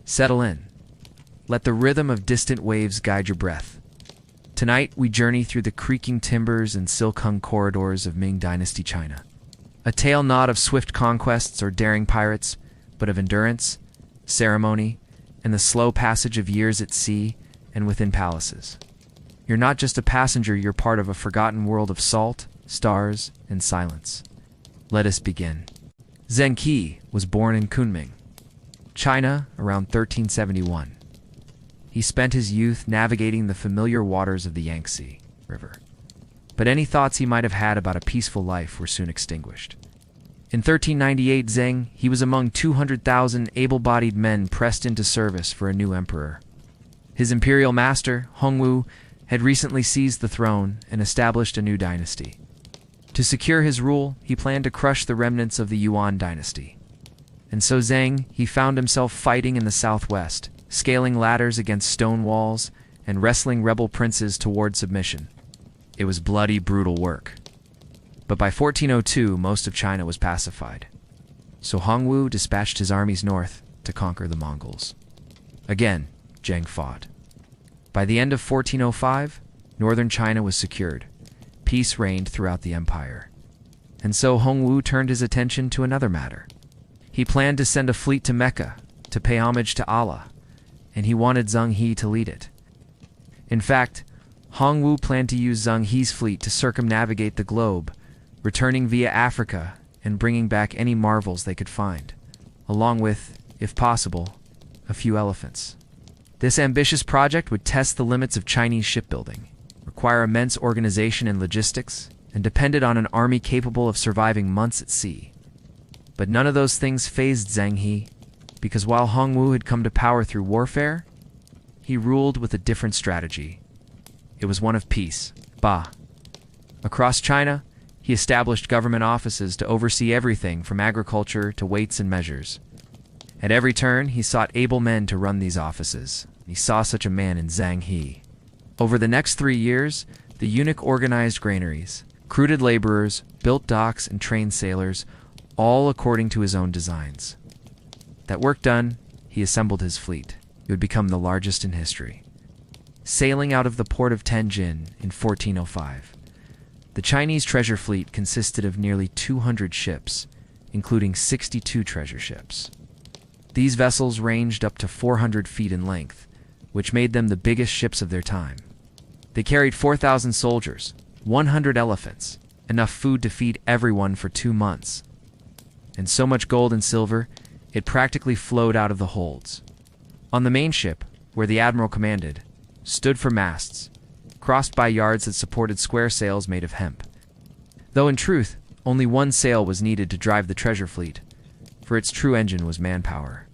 Settle in. Let the rhythm of distant waves guide your breath. Tonight, we journey through the creaking timbers and silk-hung corridors of Ming Dynasty China. A tale not of swift conquests or daring pirates, but of endurance, ceremony, and the slow passage of years at sea and within palaces. You're not just a passenger, you're part of a forgotten world of salt, stars, and silence. Let us begin. Zheng He was born in Kunming, China, around 1371. He spent his youth navigating the familiar waters of the Yangtze River. But any thoughts he might have had about a peaceful life were soon extinguished. In 1398, Zheng He was among 200,000 able-bodied men pressed into service for a new emperor. His imperial master, Hongwu, had recently seized the throne and established a new dynasty. To secure his rule, he planned to crush the remnants of the Yuan dynasty. And so Zheng He found himself fighting in the southwest, scaling ladders against stone walls and wrestling rebel princes toward submission. It was bloody, brutal work. But by 1402, most of China was pacified. So Hongwu dispatched his armies north to conquer the Mongols. Again, Zheng fought. By the end of 1405, northern China was secured. Peace reigned throughout the empire. And so Hongwu turned his attention to another matter. He planned to send a fleet to Mecca to pay homage to Allah, and he wanted Zheng He to lead it. In fact, Hongwu planned to use Zheng He's fleet to circumnavigate the globe, returning via Africa and bringing back any marvels they could find, along with, if possible, a few elephants. This ambitious project would test the limits of Chinese shipbuilding, require immense organization and logistics, and depended on an army capable of surviving months at sea. But none of those things fazed Zheng He, because while Hongwu had come to power through warfare, he ruled with a different strategy. It was one of peace. Across China, he established government offices to oversee everything from agriculture to weights and measures. At every turn, he sought able men to run these offices. He saw such a man in Zheng He. Over the next 3 years, the eunuch organized granaries, recruited laborers, built docks, and trained sailors, all according to his own designs. That work done, he assembled his fleet. It would become the largest in history. Sailing out of the port of Tianjin in 1405, the Chinese treasure fleet consisted of nearly 200 ships, including 62 treasure ships. These vessels ranged up to 400 feet in length, which made them the biggest ships of their time. They carried 4,000 soldiers, 100 elephants, enough food to feed everyone for 2 months, and so much gold and silver, it practically flowed out of the holds. On the main ship, where the admiral commanded, stood for masts, crossed by yards that supported square sails made of hemp. Though in truth, only one sail was needed to drive the treasure fleet, for its true engine was manpower.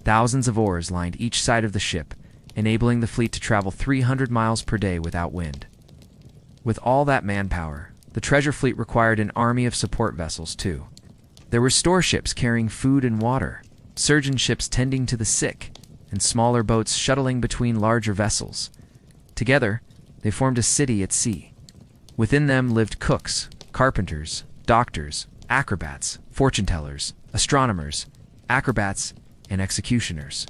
Thousands of oars lined each side of the ship, enabling the fleet to travel 300 miles per day without wind. With all that manpower, the treasure fleet required an army of support vessels too. There were store ships carrying food and water, surgeon ships tending to the sick, and smaller boats shuttling between larger vessels. Together, they formed a city at sea. Within them lived cooks, carpenters, doctors, acrobats, fortune-tellers, astronomers, acrobats, and executioners.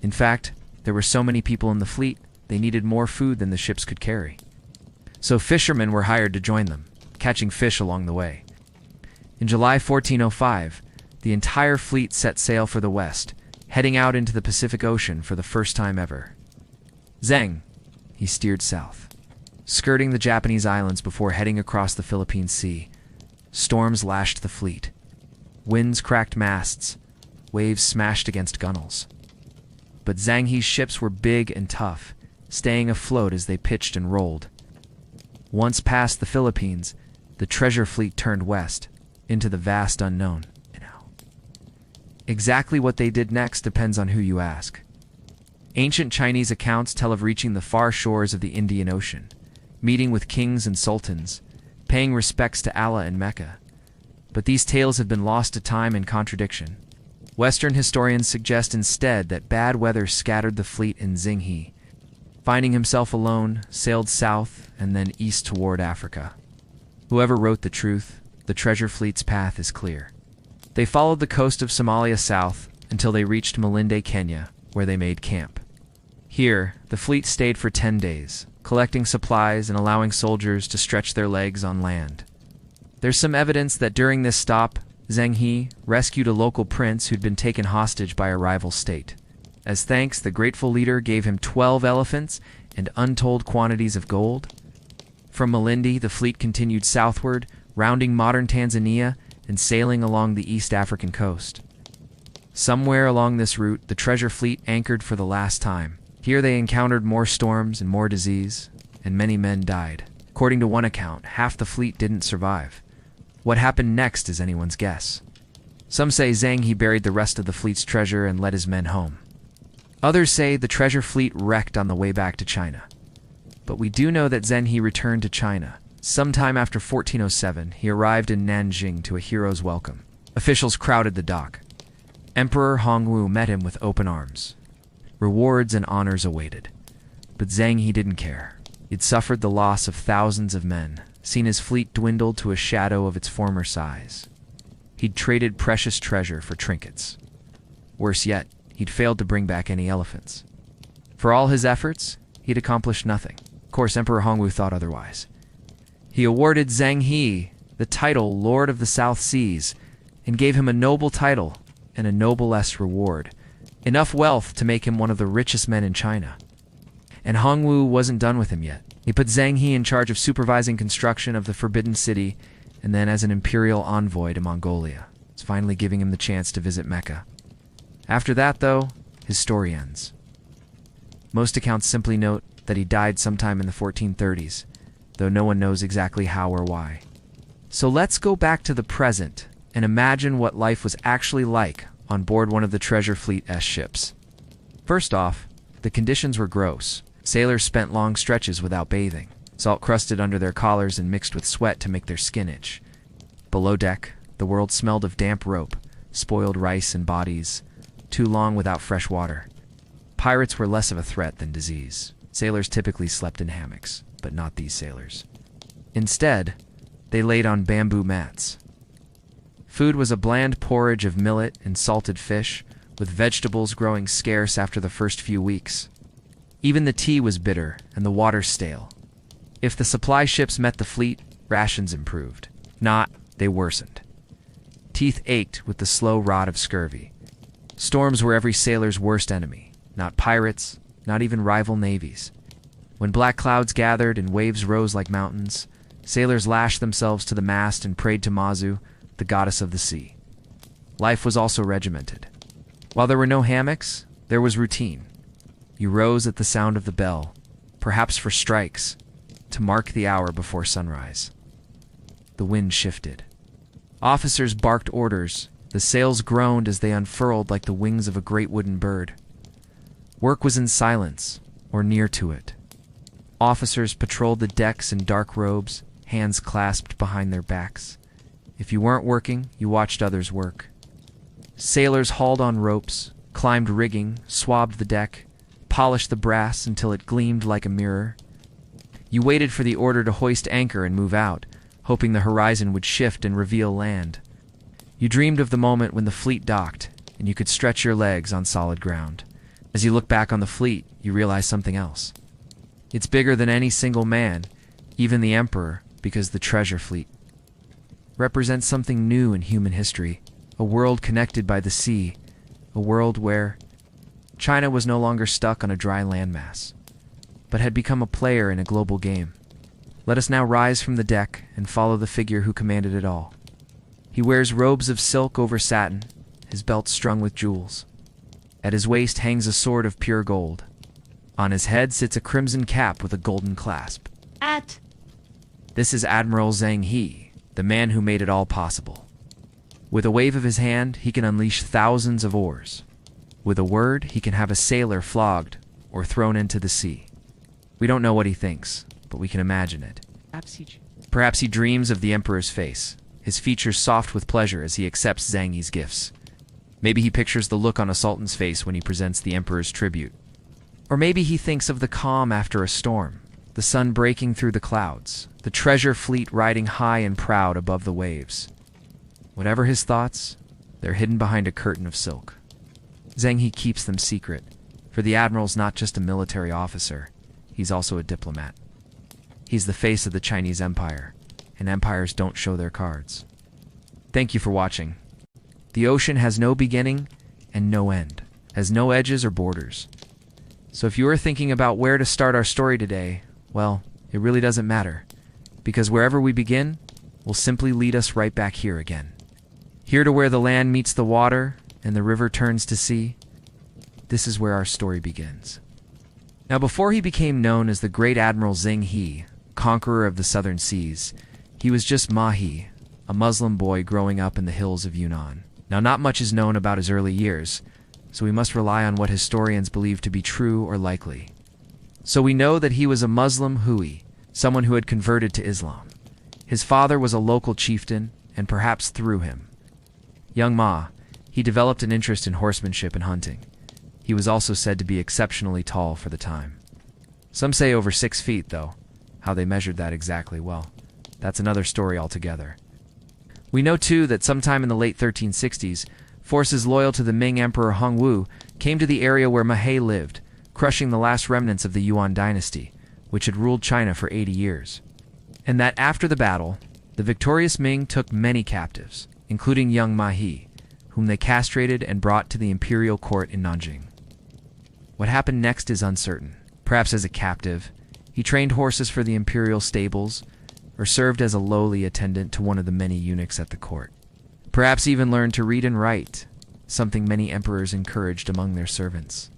In fact, there were so many people in the fleet, they needed more food than the ships could carry. So fishermen were hired to join them, catching fish along the way. In July 1405, the entire fleet set sail for the west, heading out into the Pacific Ocean for the first time ever. Zheng He steered south, skirting the Japanese islands before heading across the Philippine Sea. Storms lashed the fleet. Winds cracked masts. Waves smashed against gunwales. But Zheng He's ships were big and tough, staying afloat as they pitched and rolled. Once past the Philippines, the treasure fleet turned west, into the vast unknown. Exactly what they did next depends on who you ask. Ancient Chinese accounts tell of reaching the far shores of the Indian Ocean, meeting with kings and sultans, paying respects to Allah in Mecca. But these tales have been lost to time and contradiction. Western historians suggest instead that bad weather scattered the fleet in Zheng He. Finding himself alone, sailed south and then east toward Africa. Whoever wrote the truth, the treasure fleet's path is clear. They followed the coast of Somalia south, until they reached Malindi, Kenya, where they made camp. Here, the fleet stayed for 10 days, collecting supplies and allowing soldiers to stretch their legs on land. There's some evidence that during this stop, Zheng He rescued a local prince who'd been taken hostage by a rival state. As thanks, the grateful leader gave him 12 elephants and untold quantities of gold. From Malindi, the fleet continued southward, rounding modern Tanzania and sailing along the East African coast. Somewhere along this route, the treasure fleet anchored for the last time. Here they encountered more storms and more disease, and many men died. According to one account, half the fleet didn't survive. What happened next is anyone's guess. Some say Zheng He buried the rest of the fleet's treasure and led his men home. Others say the treasure fleet wrecked on the way back to China. But we do know that Zheng He returned to China. Sometime after 1407, he arrived in Nanjing to a hero's welcome. Officials crowded the dock. Emperor Hongwu met him with open arms. Rewards and honors awaited. But Zheng He didn't care. He'd suffered the loss of thousands of men, seen his fleet dwindle to a shadow of its former size. He'd traded precious treasure for trinkets. Worse yet, he'd failed to bring back any elephants. For all his efforts, he'd accomplished nothing. Of course, Emperor Hongwu thought otherwise. He awarded Zheng He the title Lord of the South Seas and gave him a noble title and a noblesse reward, enough wealth to make him one of the richest men in China. And Hongwu wasn't done with him yet. He put Zheng He in charge of supervising construction of the Forbidden City and then as an imperial envoy to Mongolia. It's finally giving him the chance to visit Mecca. After that, though, his story ends. Most accounts simply note that he died sometime in the 1430s, though no one knows exactly how or why. So let's go back to the present and imagine what life was actually like on board one of the Treasure Fleet's ships. First off, the conditions were gross. Sailors spent long stretches without bathing. Salt crusted under their collars and mixed with sweat to make their skin itch. Below deck, the world smelled of damp rope, spoiled rice and bodies, too long without fresh water. Pirates were less of a threat than disease. Sailors typically slept in hammocks, but not these sailors. Instead, they laid on bamboo mats. Food was a bland porridge of millet and salted fish, with vegetables growing scarce after the first few weeks. Even the tea was bitter and the water stale. If the supply ships met the fleet, rations improved. Not, they worsened. Teeth ached with the slow rot of scurvy. Storms were every sailor's worst enemy. Not pirates, not even rival navies. When black clouds gathered and waves rose like mountains, sailors lashed themselves to the mast and prayed to Mazu, the goddess of the sea. Life was also regimented. While there were no hammocks, there was routine. You rose at the sound of the bell, perhaps for strikes, to mark the hour before sunrise. The wind shifted. Officers barked orders. The sails groaned as they unfurled like the wings of a great wooden bird. Work was in silence, or near to it. Officers patrolled the decks in dark robes, hands clasped behind their backs. If you weren't working, you watched others work. Sailors hauled on ropes, climbed rigging, swabbed the deck, polished the brass until it gleamed like a mirror. You waited for the order to hoist anchor and move out, hoping the horizon would shift and reveal land. You dreamed of the moment when the fleet docked, and you could stretch your legs on solid ground. As you look back on the fleet, you realize something else. It's bigger than any single man, even the emperor, because the treasure fleet represents something new in human history, a world connected by the sea, a world where China was no longer stuck on a dry landmass, but had become a player in a global game. Let us now rise from the deck and follow the figure who commanded it all. He wears robes of silk over satin, his belt strung with jewels. At his waist hangs a sword of pure gold. On his head sits a crimson cap with a golden clasp. This is Admiral Zheng He, the man who made it all possible. With a wave of his hand, he can unleash thousands of oars. With a word, he can have a sailor flogged or thrown into the sea. We don't know what he thinks, but we can imagine it. Perhaps he dreams of the emperor's face, his features soft with pleasure as he accepts Zheng He's gifts. Maybe he pictures the look on a sultan's face when he presents the emperor's tribute. Or maybe he thinks of the calm after a storm, the sun breaking through the clouds, the treasure fleet riding high and proud above the waves. Whatever his thoughts, they're hidden behind a curtain of silk. Zheng He keeps them secret, for the admiral's not just a military officer, he's also a diplomat. He's the face of the Chinese Empire, and empires don't show their cards. Thank you for watching. The ocean has no beginning and no end, has no edges or borders. So if you are thinking about where to start our story today, well, it really doesn't matter, because wherever we begin will simply lead us right back here again. Here to where the land meets the water and the river turns to sea, this is where our story begins. Now, before he became known as the great Admiral Zheng He, conqueror of the southern seas, he was just Ma He, a Muslim boy growing up in the hills of Yunnan. Now, not much is known about his early years, so we must rely on what historians believe to be true or likely. So we know that he was a Muslim Hui, someone who had converted to Islam. His father was a local chieftain, and perhaps through him, young Ma, he developed an interest in horsemanship and hunting. He was also said to be exceptionally tall for the time. Some say over 6 feet, though. How they measured that exactly, well, that's another story altogether. We know, too, that sometime in the late 1360s, forces loyal to the Ming Emperor Hongwu came to the area where Ma He lived, crushing the last remnants of the Yuan dynasty, which had ruled China for 80 years. And that after the battle, the victorious Ming took many captives, including young Ma He, whom they castrated and brought to the imperial court in Nanjing. What happened next is uncertain. Perhaps as a captive, he trained horses for the imperial stables, or served as a lowly attendant to one of the many eunuchs at the court. Perhaps even learned to read and write, something many emperors encouraged among their servants.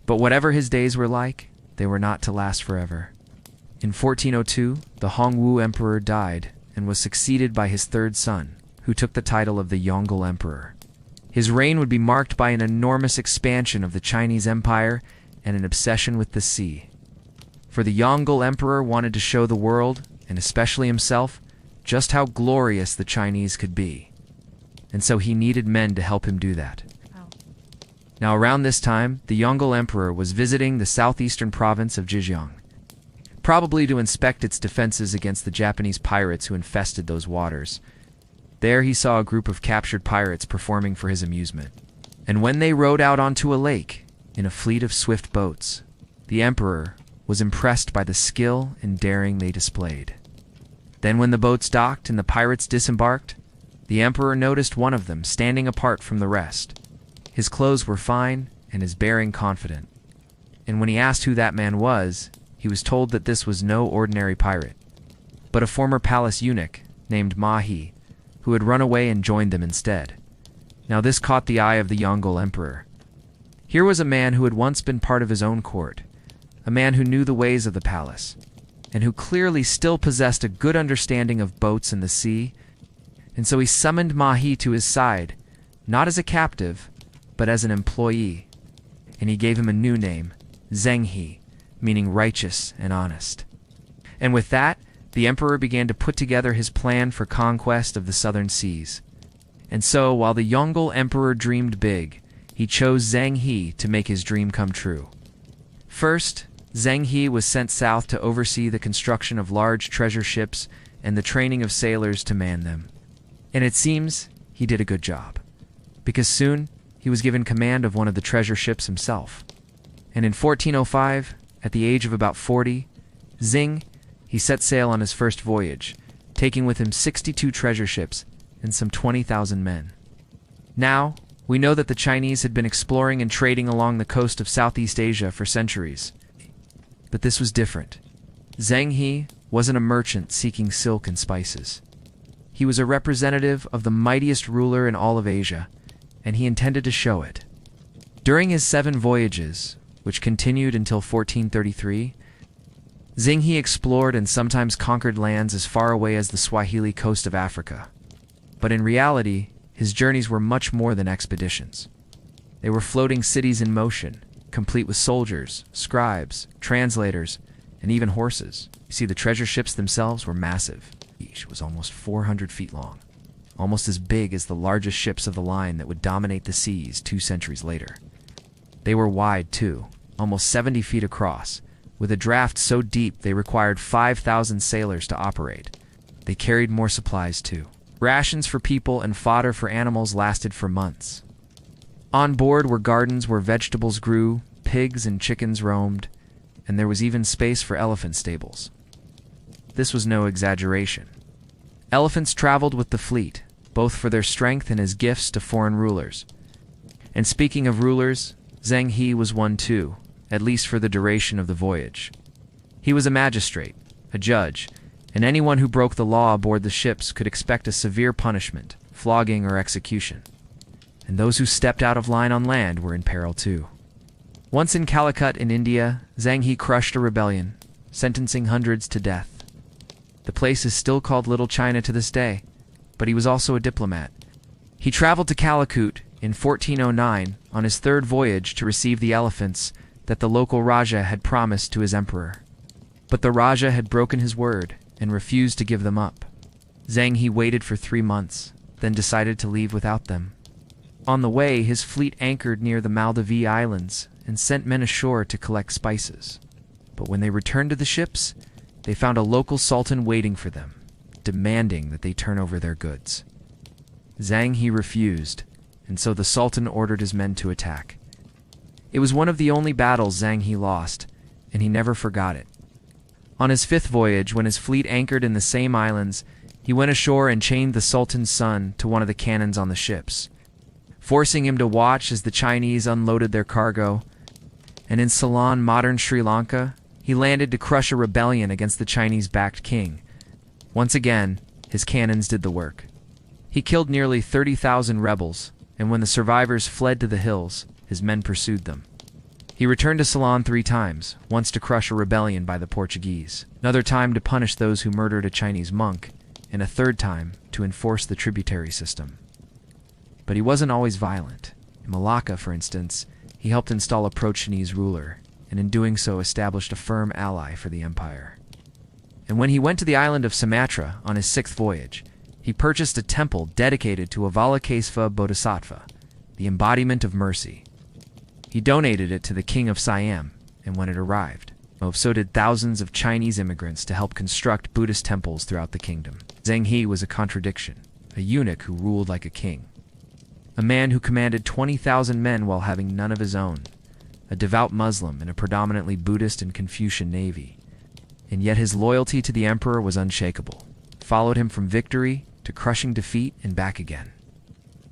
But whatever his days were like, they were not to last forever. In 1402, the Hongwu emperor died and was succeeded by his third son, who took the title of the Yongle Emperor. His reign would be marked by an enormous expansion of the Chinese Empire and an obsession with the sea. For the Yongle Emperor wanted to show the world, and especially himself, just how glorious the Chinese could be. And so he needed men to help him do that. Wow. Now around this time, the Yongle Emperor was visiting the southeastern province of Zhejiang, probably to inspect its defenses against the Japanese pirates who infested those waters. There he saw a group of captured pirates performing for his amusement. And when they rowed out onto a lake, in a fleet of swift boats, the emperor was impressed by the skill and daring they displayed. Then when the boats docked and the pirates disembarked, the emperor noticed one of them standing apart from the rest. His clothes were fine and his bearing confident. And when he asked who that man was, he was told that this was no ordinary pirate, but a former palace eunuch named Ma He, who had run away and joined them instead. Now this caught the eye of the Yongle Emperor. Here was a man who had once been part of his own court, a man who knew the ways of the palace, and who clearly still possessed a good understanding of boats and the sea, and so he summoned Ma He to his side, not as a captive, but as an employee, and he gave him a new name, Zheng He, meaning righteous and honest. And with that, the emperor began to put together his plan for conquest of the southern seas. And so, while the Yongle Emperor dreamed big, he chose Zheng He to make his dream come true. First, Zheng He was sent south to oversee the construction of large treasure ships and the training of sailors to man them. And it seems he did a good job, because soon he was given command of one of the treasure ships himself. And in 1405, at the age of about 40, he set sail on his first voyage, taking with him 62 treasure ships and some 20,000 men. Now, we know that the Chinese had been exploring and trading along the coast of Southeast Asia for centuries. But this was different. Zheng He wasn't a merchant seeking silk and spices. He was a representative of the mightiest ruler in all of Asia, and he intended to show it. During his 7 voyages, which continued until 1433, Zheng He explored and sometimes conquered lands as far away as the Swahili coast of Africa. But in reality, his journeys were much more than expeditions. They were floating cities in motion, complete with soldiers, scribes, translators, and even horses. You see, the treasure ships themselves were massive. Each was almost 400 feet long, almost as big as the largest ships of the line that would dominate the seas 2 centuries later. They were wide, too, almost 70 feet across, with a draft so deep they required 5,000 sailors to operate. They carried more supplies, too. Rations for people and fodder for animals lasted for months. On board were gardens where vegetables grew, pigs and chickens roamed, and there was even space for elephant stables. This was no exaggeration. Elephants traveled with the fleet, both for their strength and as gifts to foreign rulers. And speaking of rulers, Zheng He was one too, at least for the duration of the voyage. He was a magistrate, a judge, and anyone who broke the law aboard the ships could expect a severe punishment, flogging or execution. And those who stepped out of line on land were in peril too. Once in Calicut in India, Zheng He crushed a rebellion, sentencing hundreds to death. The place is still called Little China to this day, but he was also a diplomat. He traveled to Calicut in 1409 on his third voyage to receive the elephants that the local Raja had promised to his emperor. But the Raja had broken his word and refused to give them up. Zheng He waited for 3 months, then decided to leave without them. On the way, his fleet anchored near the Maldives Islands and sent men ashore to collect spices. But when they returned to the ships, they found a local sultan waiting for them, demanding that they turn over their goods. Zheng He refused, and so the sultan ordered his men to attack. It was one of the only battles Zheng He lost, and he never forgot it. On his 5th voyage, when his fleet anchored in the same islands, he went ashore and chained the sultan's son to one of the cannons on the ships, forcing him to watch as the Chinese unloaded their cargo. And in Ceylon, modern Sri Lanka, he landed to crush a rebellion against the Chinese-backed king. Once again, his cannons did the work. He killed nearly 30,000 rebels, and when the survivors fled to the hills, his men pursued them. He returned to Ceylon 3 times, once to crush a rebellion by the Portuguese, another time to punish those who murdered a Chinese monk, and a 3rd time to enforce the tributary system. But he wasn't always violent. In Malacca, for instance, he helped install a pro-Chinese ruler, and in doing so established a firm ally for the empire. And when he went to the island of Sumatra on his 6th voyage, he purchased a temple dedicated to Avalokitesvara Bodhisattva, the embodiment of mercy. He donated it to the king of Siam, and when it arrived, so did thousands of Chinese immigrants to help construct Buddhist temples throughout the kingdom. Zheng He was a contradiction, a eunuch who ruled like a king, a man who commanded 20,000 men while having none of his own, a devout Muslim in a predominantly Buddhist and Confucian navy. And yet his loyalty to the emperor was unshakable, followed him from victory to crushing defeat and back again.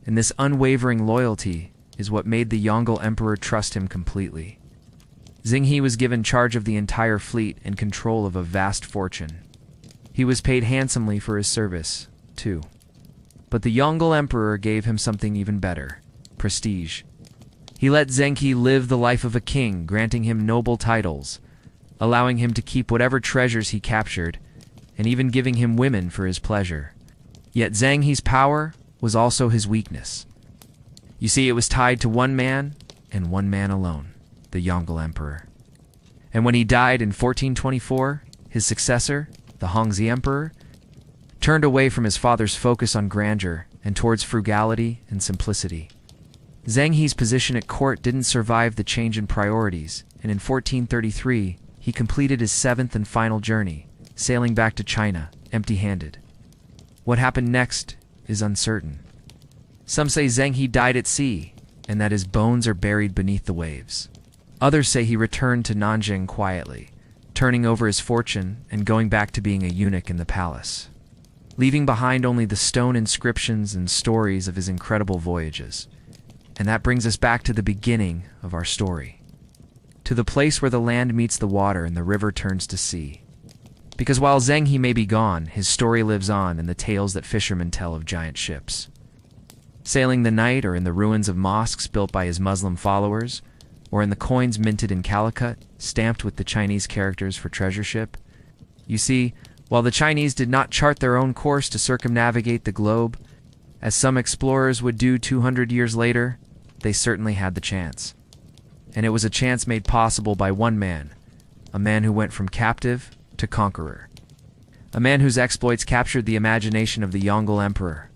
And this unwavering loyalty is what made the Yongle emperor trust him completely. Zheng He was given charge of the entire fleet and control of a vast fortune. He was paid handsomely for his service, too. But the Yongle emperor gave him something even better: prestige. He let Zheng He live the life of a king, granting him noble titles, allowing him to keep whatever treasures he captured, and even giving him women for his pleasure. Yet Zheng He's power was also his weakness. You see, it was tied to one man, and one man alone, the Yongle emperor. And when he died in 1424, his successor, the Hongzhi emperor, turned away from his father's focus on grandeur and towards frugality and simplicity. Zheng He's position at court didn't survive the change in priorities, and in 1433, he completed his 7th and final journey, sailing back to China, empty-handed. What happened next is uncertain. Some say Zheng He died at sea, and that his bones are buried beneath the waves. Others say he returned to Nanjing quietly, turning over his fortune and going back to being a eunuch in the palace, leaving behind only the stone inscriptions and stories of his incredible voyages. And that brings us back to the beginning of our story, to the place where the land meets the water and the river turns to sea. Because while Zheng He may be gone, his story lives on in the tales that fishermen tell of giant ships, sailing the night, or in the ruins of mosques built by his Muslim followers, or in the coins minted in Calicut, stamped with the Chinese characters for treasure ship. You see, while the Chinese did not chart their own course to circumnavigate the globe, as some explorers would do 200 years later, they certainly had the chance. And it was a chance made possible by one man, a man who went from captive to conqueror, a man whose exploits captured the imagination of the Yongle emperor,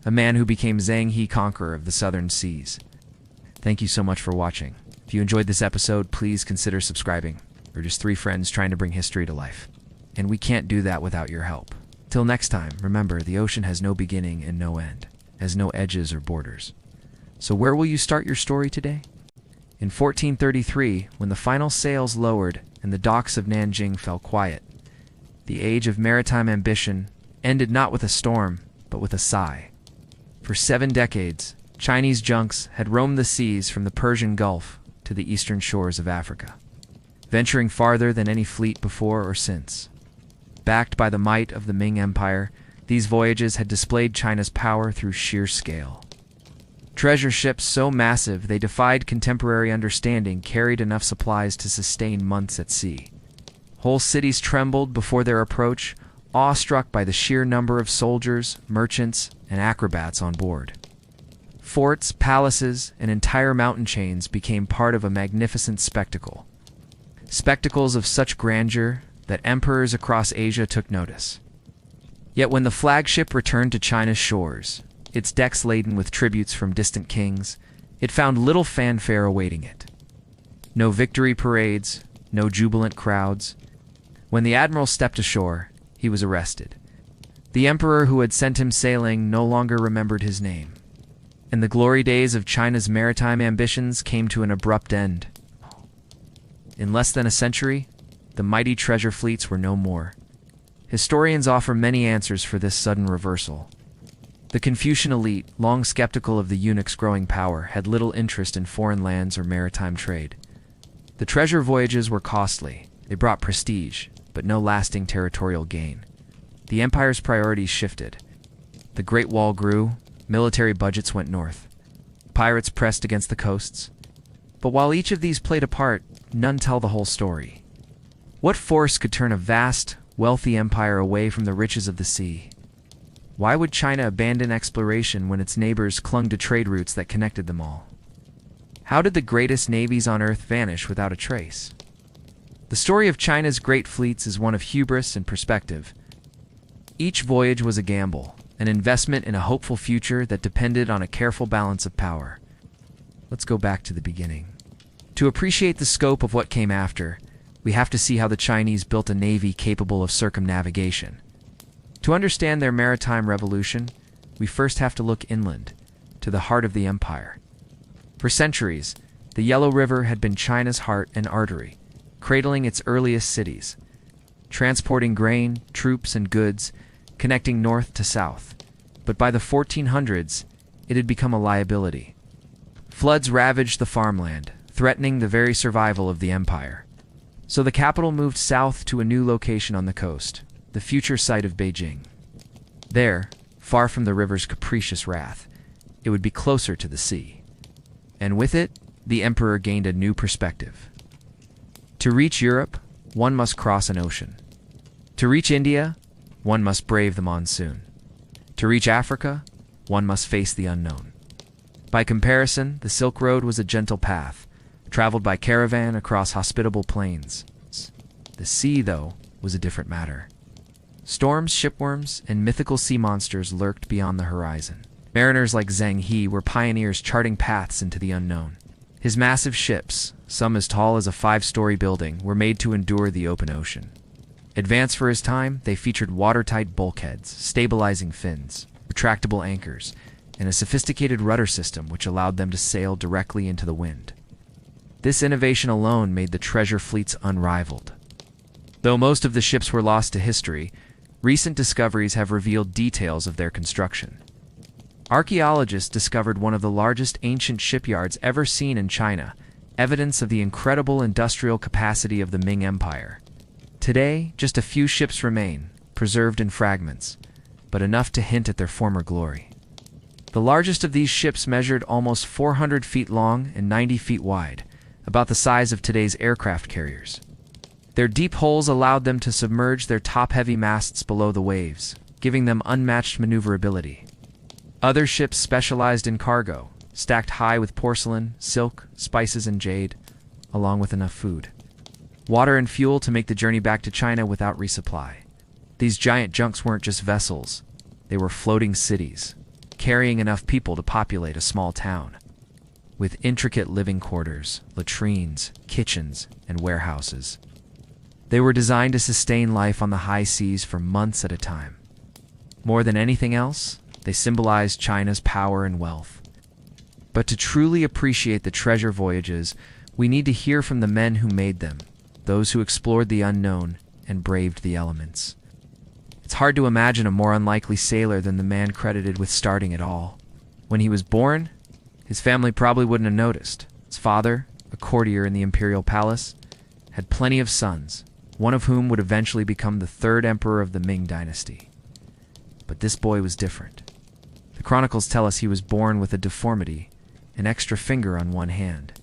a man who became Zheng He, conqueror of the southern seas. Thank you so much for watching. If you enjoyed this episode, please consider subscribing. We're just 3 friends trying to bring history to life, and we can't do that without your help. Till next time, remember, the ocean has no beginning and no end, has no edges or borders. So where will you start your story today? In 1433, when the final sails lowered and the docks of Nanjing fell quiet, the age of maritime ambition ended not with a storm, but with a sigh. For 7 decades, Chinese junks had roamed the seas from the Persian Gulf to the eastern shores of Africa, venturing farther than any fleet before or since. Backed by the might of the Ming Empire, these voyages had displayed China's power through sheer scale. Treasure ships so massive they defied contemporary understanding carried enough supplies to sustain months at sea. Whole cities trembled before their approach, awestruck by the sheer number of soldiers, merchants, and acrobats on board. Forts, palaces, and entire mountain chains became part of a magnificent spectacle. Spectacles of such grandeur that emperors across Asia took notice. Yet when the flagship returned to China's shores, its decks laden with tributes from distant kings, it found little fanfare awaiting it. No victory parades, no jubilant crowds. When the admiral stepped ashore, he was arrested. The emperor who had sent him sailing no longer remembered his name, and the glory days of China's maritime ambitions came to an abrupt end. In less than a century, the mighty treasure fleets were no more. Historians offer many answers for this sudden reversal. The Confucian elite, long skeptical of the eunuch's growing power, had little interest in foreign lands or maritime trade. The treasure voyages were costly. They brought prestige, but no lasting territorial gain. The empire's priorities shifted. The Great Wall grew, military budgets went north. Pirates pressed against the coasts. But while each of these played a part, none tell the whole story. What force could turn a vast, wealthy empire away from the riches of the sea? Why would China abandon exploration when its neighbors clung to trade routes that connected them all? How did the greatest navies on Earth vanish without a trace? The story of China's great fleets is one of hubris and perspective. Each voyage was a gamble, an investment in a hopeful future that depended on a careful balance of power. Let's go back to the beginning. To appreciate the scope of what came after, we have to see how the Chinese built a navy capable of circumnavigation. To understand their maritime revolution, we first have to look inland, to the heart of the empire. For centuries, the Yellow River had been China's heart and artery, cradling its earliest cities, transporting grain, troops, and goods, connecting north to south. But by the 1400s, it had become a liability. Floods ravaged the farmland, threatening the very survival of the empire. So the capital moved south to a new location on the coast, the future site of Beijing. There, far from the river's capricious wrath, it would be closer to the sea. And with it, the emperor gained a new perspective. To reach Europe, one must cross an ocean. To reach India, one must brave the monsoon. To reach Africa, one must face the unknown. By comparison, the Silk Road was a gentle path, traveled by caravan across hospitable plains. The sea, though, was a different matter. Storms, shipworms, and mythical sea monsters lurked beyond the horizon. Mariners like Zheng He were pioneers charting paths into the unknown. His massive ships, some as tall as a 5-story building, were made to endure the open ocean. Advanced for his time, they featured watertight bulkheads, stabilizing fins, retractable anchors, and a sophisticated rudder system which allowed them to sail directly into the wind. This innovation alone made the treasure fleets unrivaled. Though most of the ships were lost to history, recent discoveries have revealed details of their construction. Archaeologists discovered one of the largest ancient shipyards ever seen in China, evidence of the incredible industrial capacity of the Ming Empire. Today, just a few ships remain, preserved in fragments, but enough to hint at their former glory. The largest of these ships measured almost 400 feet long and 90 feet wide, about the size of today's aircraft carriers. Their deep holes allowed them to submerge their top-heavy masts below the waves, giving them unmatched maneuverability. Other ships specialized in cargo, stacked high with porcelain, silk, spices, and jade, along with enough food, water, and fuel to make the journey back to China without resupply. These giant junks weren't just vessels, they were floating cities, carrying enough people to populate a small town. With intricate living quarters, latrines, kitchens, and warehouses. They were designed to sustain life on the high seas for months at a time. More than anything else, they symbolized China's power and wealth. But to truly appreciate the treasure voyages, we need to hear from the men who made them, those who explored the unknown and braved the elements. It's hard to imagine a more unlikely sailor than the man credited with starting it all. When he was born, his family probably wouldn't have noticed. His father, a courtier in the imperial palace, had plenty of sons, one of whom would eventually become the third emperor of the Ming dynasty. But this boy was different. The chronicles tell us he was born with a deformity, an extra finger on one hand.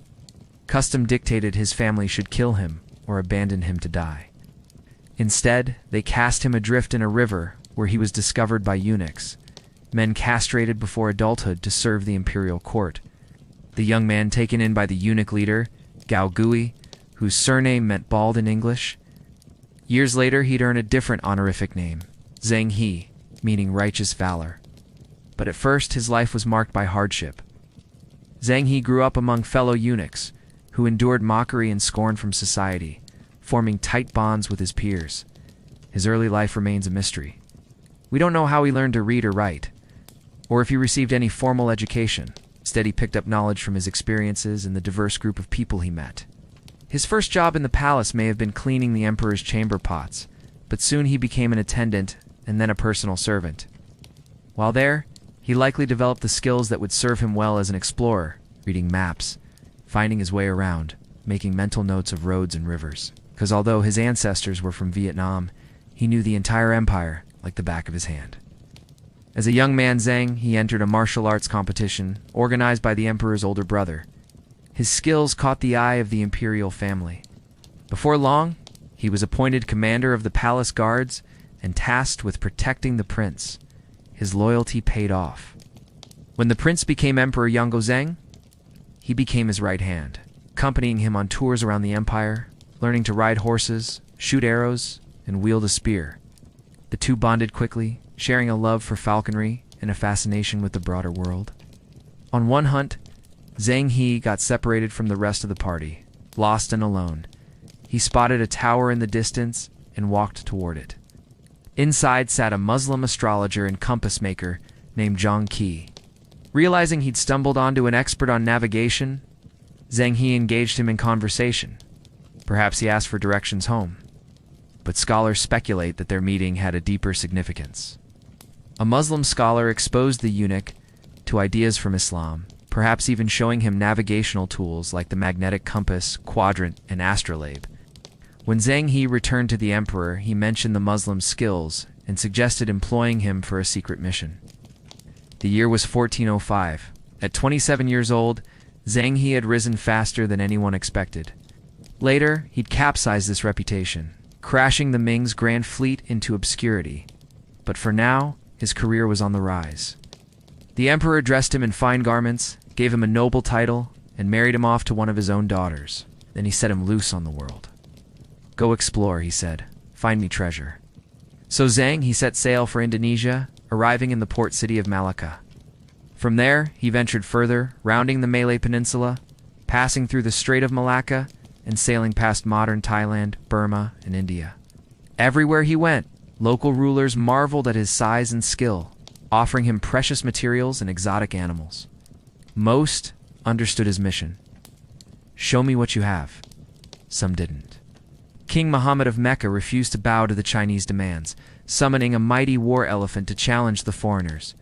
Custom dictated his family should kill him or abandon him to die. Instead, they cast him adrift in a river where he was discovered by eunuchs, men castrated before adulthood to serve the imperial court. The young man taken in by the eunuch leader, Gao Gui, whose surname meant bald in English. Years later, he'd earn a different honorific name, Zheng He, meaning righteous valor. But at first, his life was marked by hardship. Zheng He grew up among fellow eunuchs, who endured mockery and scorn from society, forming tight bonds with his peers. His early life remains a mystery. We don't know how he learned to read or write, or if he received any formal education. Instead, he picked up knowledge from his experiences and the diverse group of people he met. His first job in the palace may have been cleaning the emperor's chamber pots, but soon he became an attendant and then a personal servant. While there, he likely developed the skills that would serve him well as an explorer, reading maps, finding his way around, making mental notes of roads and rivers. Because although his ancestors were from Vietnam, he knew the entire empire like the back of his hand. As a young man, Zheng, he entered a martial arts competition organized by the emperor's older brother. His skills caught the eye of the imperial family. Before long, he was appointed commander of the palace guards and tasked with protecting the prince. His loyalty paid off. When the prince became Emperor Yongzheng, he became his right hand, accompanying him on tours around the empire, learning to ride horses, shoot arrows, and wield a spear. The two bonded quickly, sharing a love for falconry and a fascination with the broader world. On one hunt, Zheng He got separated from the rest of the party, lost and alone. He spotted a tower in the distance and walked toward it. Inside sat a Muslim astrologer and compass maker named Zhang Qi. Realizing he'd stumbled onto an expert on navigation, Zheng He engaged him in conversation. Perhaps he asked for directions home. But scholars speculate that their meeting had a deeper significance. A Muslim scholar exposed the eunuch to ideas from Islam, perhaps even showing him navigational tools like the magnetic compass, quadrant, and astrolabe. When Zheng He returned to the emperor, he mentioned the Muslim's skills and suggested employing him for a secret mission. The year was 1405. At 27 years old, Zheng He had risen faster than anyone expected. Later, he'd capsized this reputation, crashing the Ming's grand fleet into obscurity. But for now, his career was on the rise. The emperor dressed him in fine garments, gave him a noble title, and married him off to one of his own daughters. Then he set him loose on the world. "Go explore," he said. "Find me treasure." So Zheng, he set sail for Indonesia, arriving in the port city of Malacca. From there, he ventured further, rounding the Malay Peninsula, passing through the Strait of Malacca, and sailing past modern Thailand, Burma, and India. Everywhere he went, local rulers marveled at his size and skill, offering him precious materials and exotic animals. Most understood his mission. Show me what you have. Some didn't. King Muhammad of Mecca refused to bow to the Chinese demands, summoning a mighty war elephant to challenge the foreigners.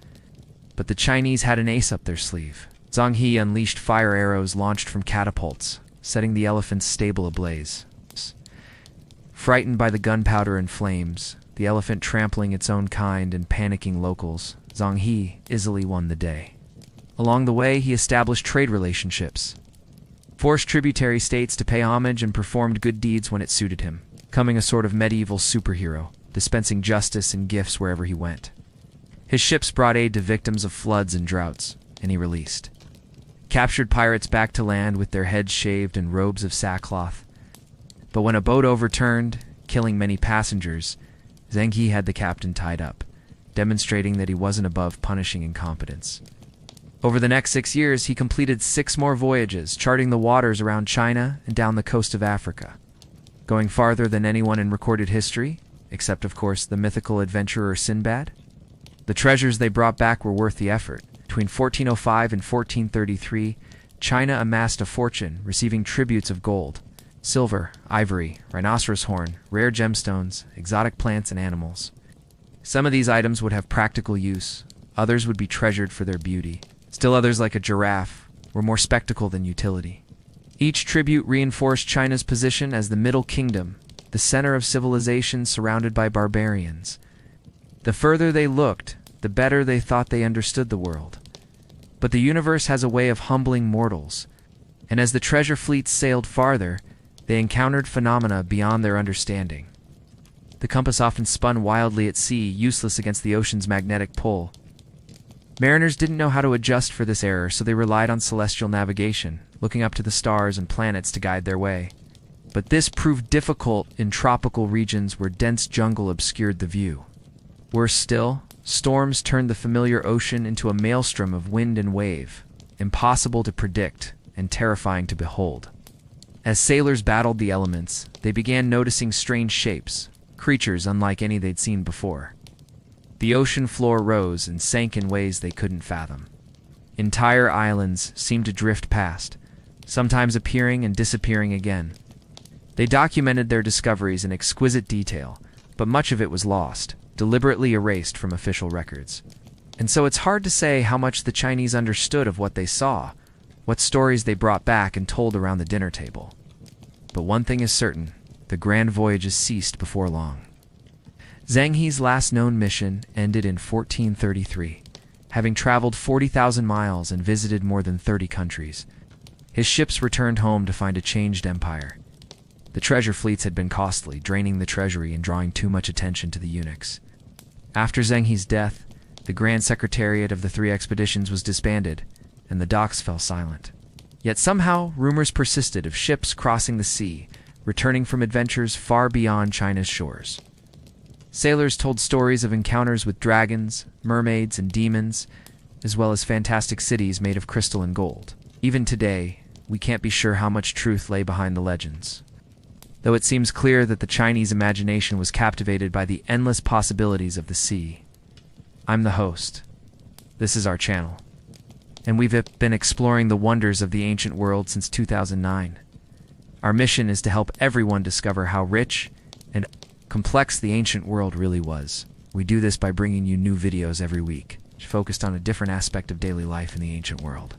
But the Chinese had an ace up their sleeve. Zhang He unleashed fire arrows launched from catapults, setting the elephant's stable ablaze. Frightened by the gunpowder and flames, the elephant trampling its own kind and panicking locals, Zhang He easily won the day. Along the way, he established trade relationships, forced tributary states to pay homage, and performed good deeds when it suited him, becoming a sort of medieval superhero, dispensing justice and gifts wherever he went. His ships brought aid to victims of floods and droughts, and he released. Captured pirates back to land with their heads shaved and robes of sackcloth. But when a boat overturned, killing many passengers, Zheng He had the captain tied up, demonstrating that he wasn't above punishing incompetence. Over the next 6 years, he completed 6 more voyages, charting the waters around China and down the coast of Africa, going farther than anyone in recorded history, except, of course, the mythical adventurer Sinbad. The treasures they brought back were worth the effort. Between 1405 and 1433, China amassed a fortune, receiving tributes of gold, silver, ivory, rhinoceros horn, rare gemstones, exotic plants and animals. Some of these items would have practical use, others would be treasured for their beauty. Still others, like a giraffe, were more spectacle than utility. Each tribute reinforced China's position as the Middle Kingdom, the center of civilization surrounded by barbarians. The further they looked, the better they thought they understood the world. But the universe has a way of humbling mortals, and as the treasure fleets sailed farther, they encountered phenomena beyond their understanding. The compass often spun wildly at sea, useless against the ocean's magnetic pull. Mariners didn't know how to adjust for this error, so they relied on celestial navigation, looking up to the stars and planets to guide their way. But this proved difficult in tropical regions where dense jungle obscured the view. Worse still, storms turned the familiar ocean into a maelstrom of wind and wave, impossible to predict and terrifying to behold. As sailors battled the elements, they began noticing strange shapes, creatures unlike any they'd seen before. The ocean floor rose and sank in ways they couldn't fathom. Entire islands seemed to drift past, sometimes appearing and disappearing again. They documented their discoveries in exquisite detail, but much of it was lost, deliberately erased from official records. And so it's hard to say how much the Chinese understood of what they saw, what stories they brought back and told around the dinner table. But one thing is certain, the grand voyages ceased before long. Zheng He's last known mission ended in 1433, having traveled 40,000 miles and visited more than 30 countries. His ships returned home to find a changed empire. The treasure fleets had been costly, draining the treasury and drawing too much attention to the eunuchs. After Zheng He's death, the Grand Secretariat of the three expeditions was disbanded, and the docks fell silent. Yet somehow, rumors persisted of ships crossing the sea, returning from adventures far beyond China's shores. Sailors told stories of encounters with dragons, mermaids, and demons, as well as fantastic cities made of crystal and gold. Even today, we can't be sure how much truth lay behind the legends, though it seems clear that the Chinese imagination was captivated by the endless possibilities of the sea. I'm the host. This is our channel, and we've been exploring the wonders of the ancient world since 2009. Our mission is to help everyone discover how rich and complex the ancient world really was. We do this by bringing you new videos every week, focused on a different aspect of daily life in the ancient world.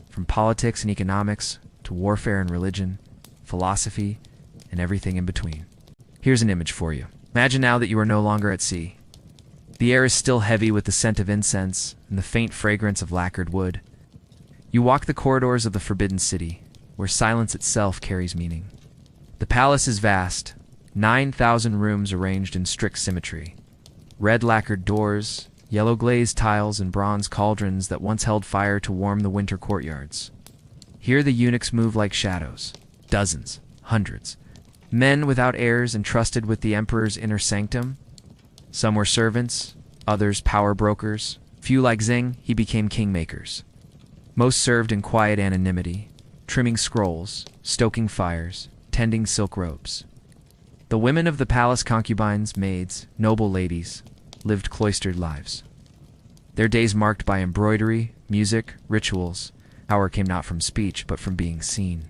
From politics and economics, to warfare and religion, philosophy, and everything in between. Here's an image for you. Imagine now that you are no longer at sea. The air is still heavy with the scent of incense and the faint fragrance of lacquered wood. You walk the corridors of the Forbidden City, where silence itself carries meaning. The palace is vast, 9,000 rooms arranged in strict symmetry. Red lacquered doors, yellow glazed tiles, and bronze cauldrons that once held fire to warm the winter courtyards. Here the eunuchs move like shadows. Dozens, hundreds. Men without heirs entrusted with the emperor's inner sanctum. Some were servants, others power brokers. Few like Zheng, he became kingmakers. Most served in quiet anonymity, trimming scrolls, stoking fires, tending silk robes. The women of the palace, concubines, maids, noble ladies, lived cloistered lives. Their days marked by embroidery, music, rituals. Power came not from speech, but from being seen,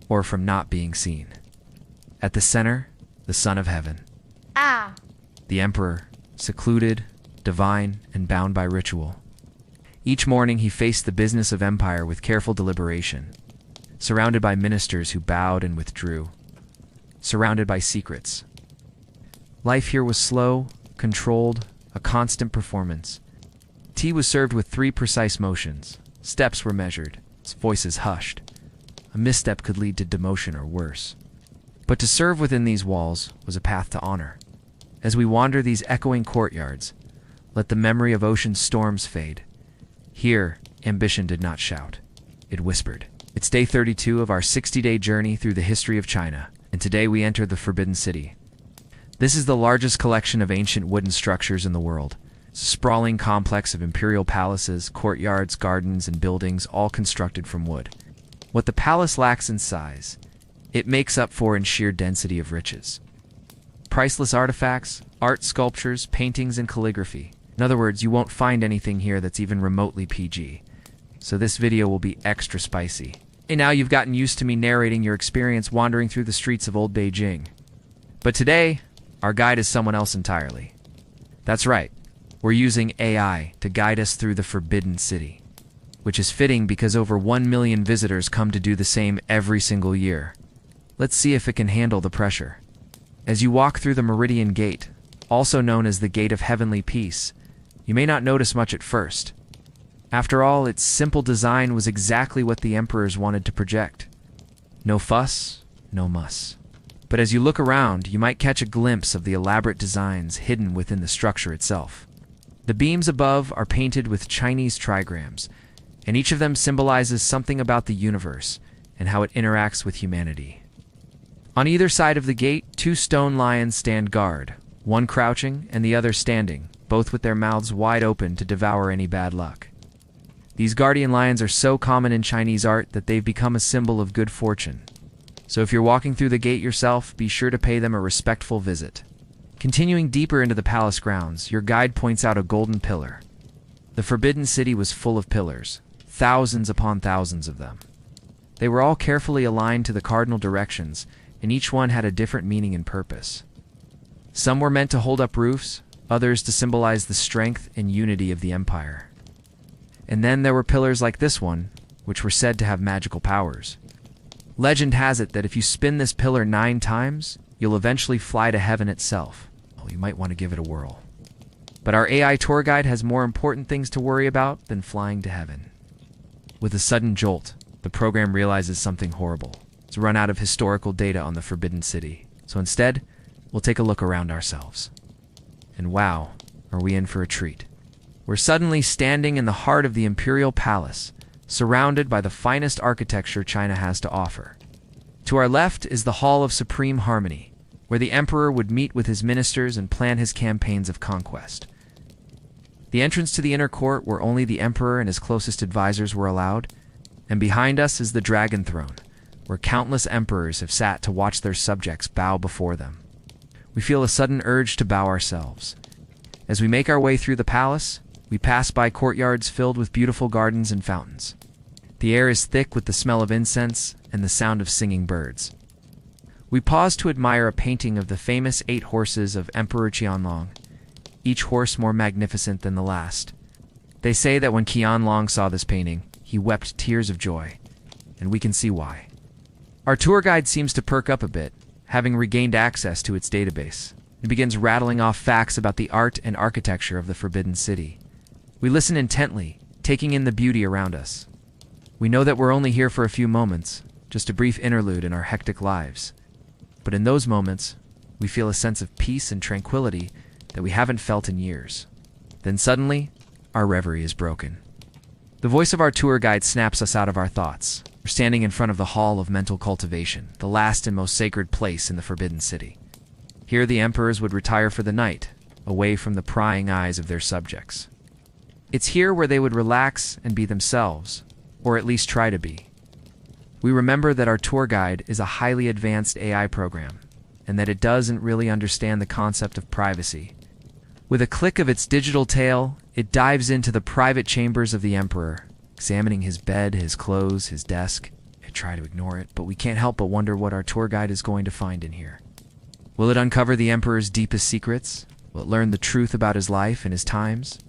or from not being seen. At the center, the Son of Heaven. The Emperor, secluded, divine, and bound by ritual. Each morning he faced the business of empire with careful deliberation, surrounded by ministers who bowed and withdrew, surrounded by secrets. Life here was slow, controlled, a constant performance. Tea was served with 3 precise motions. Steps were measured, voices hushed. A misstep could lead to demotion or worse. But to serve within these walls was a path to honor. As we wander these echoing courtyards, let the memory of ocean storms fade. Here, ambition did not shout. It whispered. It's day 32 of our 60-day journey through the history of China, and today we enter the Forbidden City. This is the largest collection of ancient wooden structures in the world. It's a sprawling complex of imperial palaces, courtyards, gardens, and buildings, all constructed from wood. What the palace lacks in size, it makes up for in sheer density of riches. Priceless artifacts, art, sculptures, paintings, and calligraphy. In other words, you won't find anything here that's even remotely PG. So this video will be extra spicy. And now you've gotten used to me narrating your experience wandering through the streets of old Beijing. But today, our guide is someone else entirely. That's right, we're using AI to guide us through the Forbidden City, which is fitting because over 1 million visitors come to do the same every single year. Let's see if it can handle the pressure. As you walk through the Meridian Gate, also known as the Gate of Heavenly Peace, you may not notice much at first. After all, its simple design was exactly what the emperors wanted to project. No fuss, no muss. But as you look around, you might catch a glimpse of the elaborate designs hidden within the structure itself. The beams above are painted with Chinese trigrams, and each of them symbolizes something about the universe and how it interacts with humanity. On either side of the gate, 2 stone lions stand guard, one crouching and the other standing, both with their mouths wide open to devour any bad luck. These guardian lions are so common in Chinese art that they've become a symbol of good fortune. So if you're walking through the gate yourself, be sure to pay them a respectful visit. Continuing deeper into the palace grounds, your guide points out a golden pillar. The Forbidden City was full of pillars, thousands upon thousands of them. They were all carefully aligned to the cardinal directions, and each one had a different meaning and purpose. Some were meant to hold up roofs, others to symbolize the strength and unity of the empire. And then there were pillars like this one, which were said to have magical powers. Legend has it that if you spin this pillar 9 times, you'll eventually fly to heaven itself. Well, you might want to give it a whirl. But our AI tour guide has more important things to worry about than flying to heaven. With a sudden jolt, the program realizes something horrible. It's run out of historical data on the Forbidden City. So instead, we'll take a look around ourselves. And wow, are we in for a treat. We're suddenly standing in the heart of the Imperial Palace, surrounded by the finest architecture China has to offer. To our left is the Hall of Supreme Harmony, where the emperor would meet with his ministers and plan his campaigns of conquest. The entrance to the inner court where only the emperor and his closest advisors were allowed, and behind us is the Dragon Throne, where countless emperors have sat to watch their subjects bow before them. We feel a sudden urge to bow ourselves. As we make our way through the palace, we pass by courtyards filled with beautiful gardens and fountains. The air is thick with the smell of incense and the sound of singing birds. We pause to admire a painting of the famous 8 horses of Emperor Qianlong, each horse more magnificent than the last. They say that when Qianlong saw this painting, he wept tears of joy, and we can see why. Our tour guide seems to perk up a bit, having regained access to its database. It begins rattling off facts about the art and architecture of the Forbidden City. We listen intently, taking in the beauty around us. We know that we're only here for a few moments, just a brief interlude in our hectic lives. But in those moments, we feel a sense of peace and tranquility that we haven't felt in years. Then suddenly, our reverie is broken. The voice of our tour guide snaps us out of our thoughts. We're standing in front of the Hall of Mental Cultivation, the last and most sacred place in the Forbidden City. Here the emperors would retire for the night, away from the prying eyes of their subjects. It's here where they would relax and be themselves, or at least try to be. We remember that our tour guide is a highly advanced AI program, and that it doesn't really understand the concept of privacy. With a click of its digital tail, it dives into the private chambers of the emperor, examining his bed, his clothes, his desk. I try to ignore it, but we can't help but wonder what our tour guide is going to find in here. Will it uncover the emperor's deepest secrets? Will it learn the truth about his life and his times?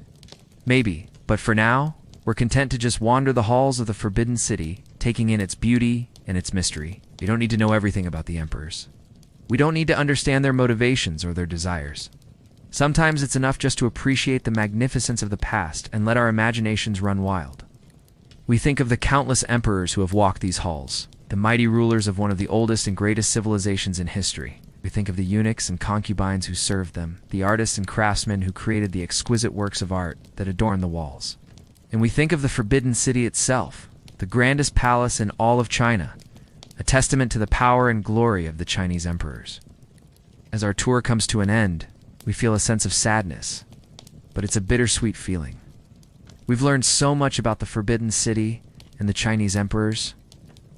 Maybe, but for now, we're content to just wander the halls of the Forbidden City, taking in its beauty and its mystery. We don't need to know everything about the emperors. We don't need to understand their motivations or their desires. Sometimes it's enough just to appreciate the magnificence of the past and let our imaginations run wild. We think of the countless emperors who have walked these halls, the mighty rulers of one of the oldest and greatest civilizations in history. We think of the eunuchs and concubines who served them, the artists and craftsmen who created the exquisite works of art that adorn the walls. And we think of the Forbidden City itself, the grandest palace in all of China, a testament to the power and glory of the Chinese emperors. As our tour comes to an end, we feel a sense of sadness, but it's a bittersweet feeling. We've learned so much about the Forbidden City and the Chinese emperors,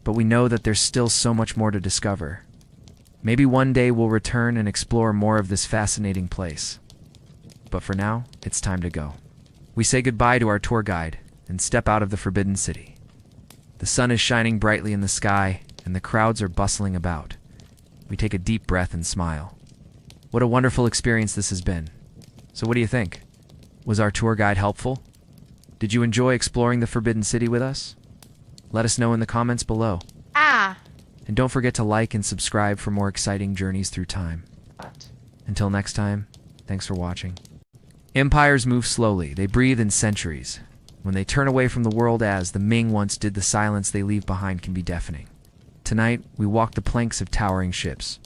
but we know that there's still so much more to discover. Maybe one day we'll return and explore more of this fascinating place. but for now, it's time to go. We say goodbye to our tour guide and step out of the Forbidden City. The sun is shining brightly in the sky, and the crowds are bustling about. We take a deep breath and smile. What a wonderful experience this has been. So what do you think? Was our tour guide helpful? Did you enjoy exploring the Forbidden City with us? Let us know in the comments below. And don't forget to like and subscribe for more exciting journeys through time. Until next time, thanks for watching. Empires move slowly, they breathe in centuries. When they turn away from the world as the Ming once did, the silence they leave behind can be deafening. Tonight, we walk the planks of towering ships.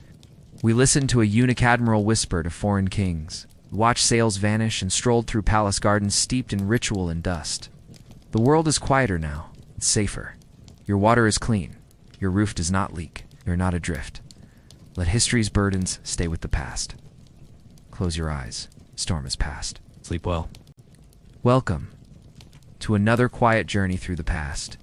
We listened to a unicameral whisper to foreign kings, watched sails vanish, and strolled through palace gardens steeped in ritual and dust. The world is quieter now. It's safer. Your water is clean. Your roof does not leak. You're not adrift. Let history's burdens stay with the past. Close your eyes. Storm is past. Sleep well. Welcome to another quiet journey through the past.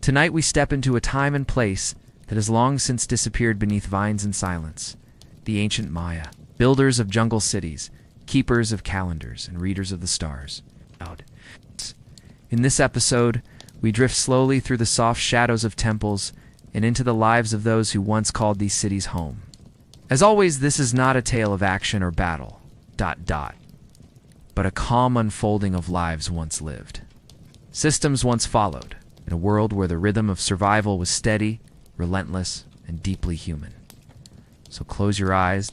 Tonight we step into a time and place that has long since disappeared beneath vines and silence. The ancient Maya, builders of jungle cities, keepers of calendars, and readers of the stars. In this episode, we drift slowly through the soft shadows of temples and into the lives of those who once called these cities home. As always, this is not a tale of action or battle, but a calm unfolding of lives once lived. Systems once followed, in a world where the rhythm of survival was steady, relentless, and deeply human. So close your eyes,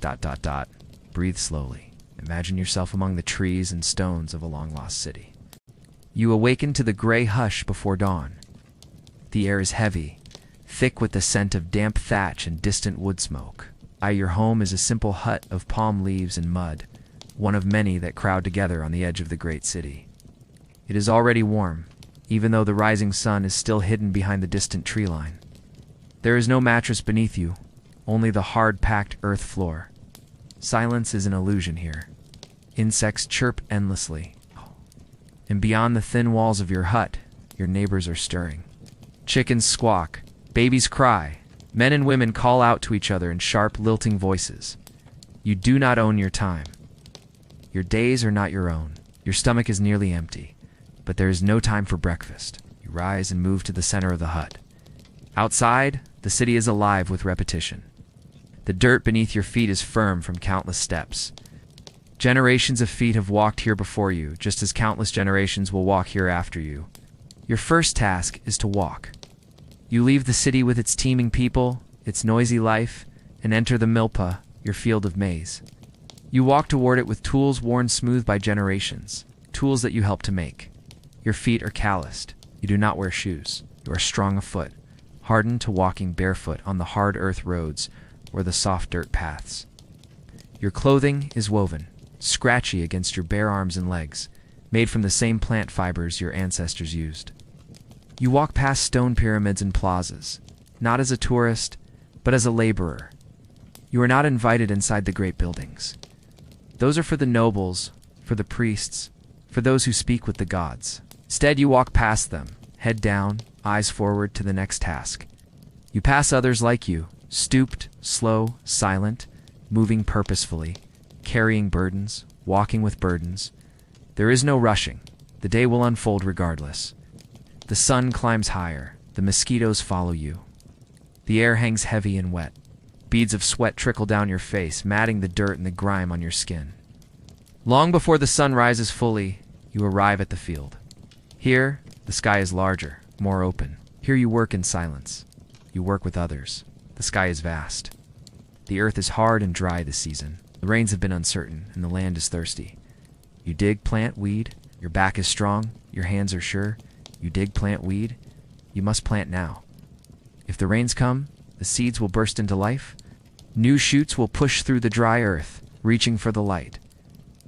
breathe slowly. Imagine yourself among the trees and stones of a long-lost city. You awaken to the gray hush before dawn. The air is heavy, thick with the scent of damp thatch and distant wood smoke. Your home is a simple hut of palm leaves and mud, one of many that crowd together on the edge of the great city. It is already warm, even though the rising sun is still hidden behind the distant tree line. There is no mattress beneath you, only the hard-packed earth floor. Silence is an illusion here. Insects chirp endlessly. And beyond the thin walls of your hut, your neighbors are stirring. Chickens squawk, babies cry, men and women call out to each other in sharp, lilting voices. You do not own your time. Your days are not your own. Your stomach is nearly empty, but there is no time for breakfast. You rise and move to the center of the hut. Outside, the city is alive with repetition. The dirt beneath your feet is firm from countless steps. Generations of feet have walked here before you, just as countless generations will walk here after you. Your first task is to walk. You leave the city with its teeming people, its noisy life, and enter the milpa, your field of maize. You walk toward it with tools worn smooth by generations, tools that you help to make. Your feet are calloused. You do not wear shoes. You are strong of foot, hardened to walking barefoot on the hard earth roads or the soft dirt paths. Your clothing is woven, scratchy against your bare arms and legs, made from the same plant fibers your ancestors used. You walk past stone pyramids and plazas, not as a tourist, but as a laborer. You are not invited inside the great buildings. Those are for the nobles, for the priests, for those who speak with the gods. Instead, you walk past them, head down, eyes forward to the next task. You pass others like you, stooped, slow, silent, moving purposefully, carrying burdens, walking with burdens. There is no rushing. The day will unfold regardless. The sun climbs higher. The mosquitoes follow you. The air hangs heavy and wet. Beads of sweat trickle down your face, matting the dirt and the grime on your skin. Long before the sun rises fully, you arrive at the field. Here, the sky is larger, more open. Here you work in silence. You work with others. The sky is vast. The earth is hard and dry this season. The rains have been uncertain, and the land is thirsty. You dig, plant, weed. Your back is strong. Your hands are sure. You dig, plant, weed. You must plant now. If the rains come, the seeds will burst into life. New shoots will push through the dry earth, reaching for the light.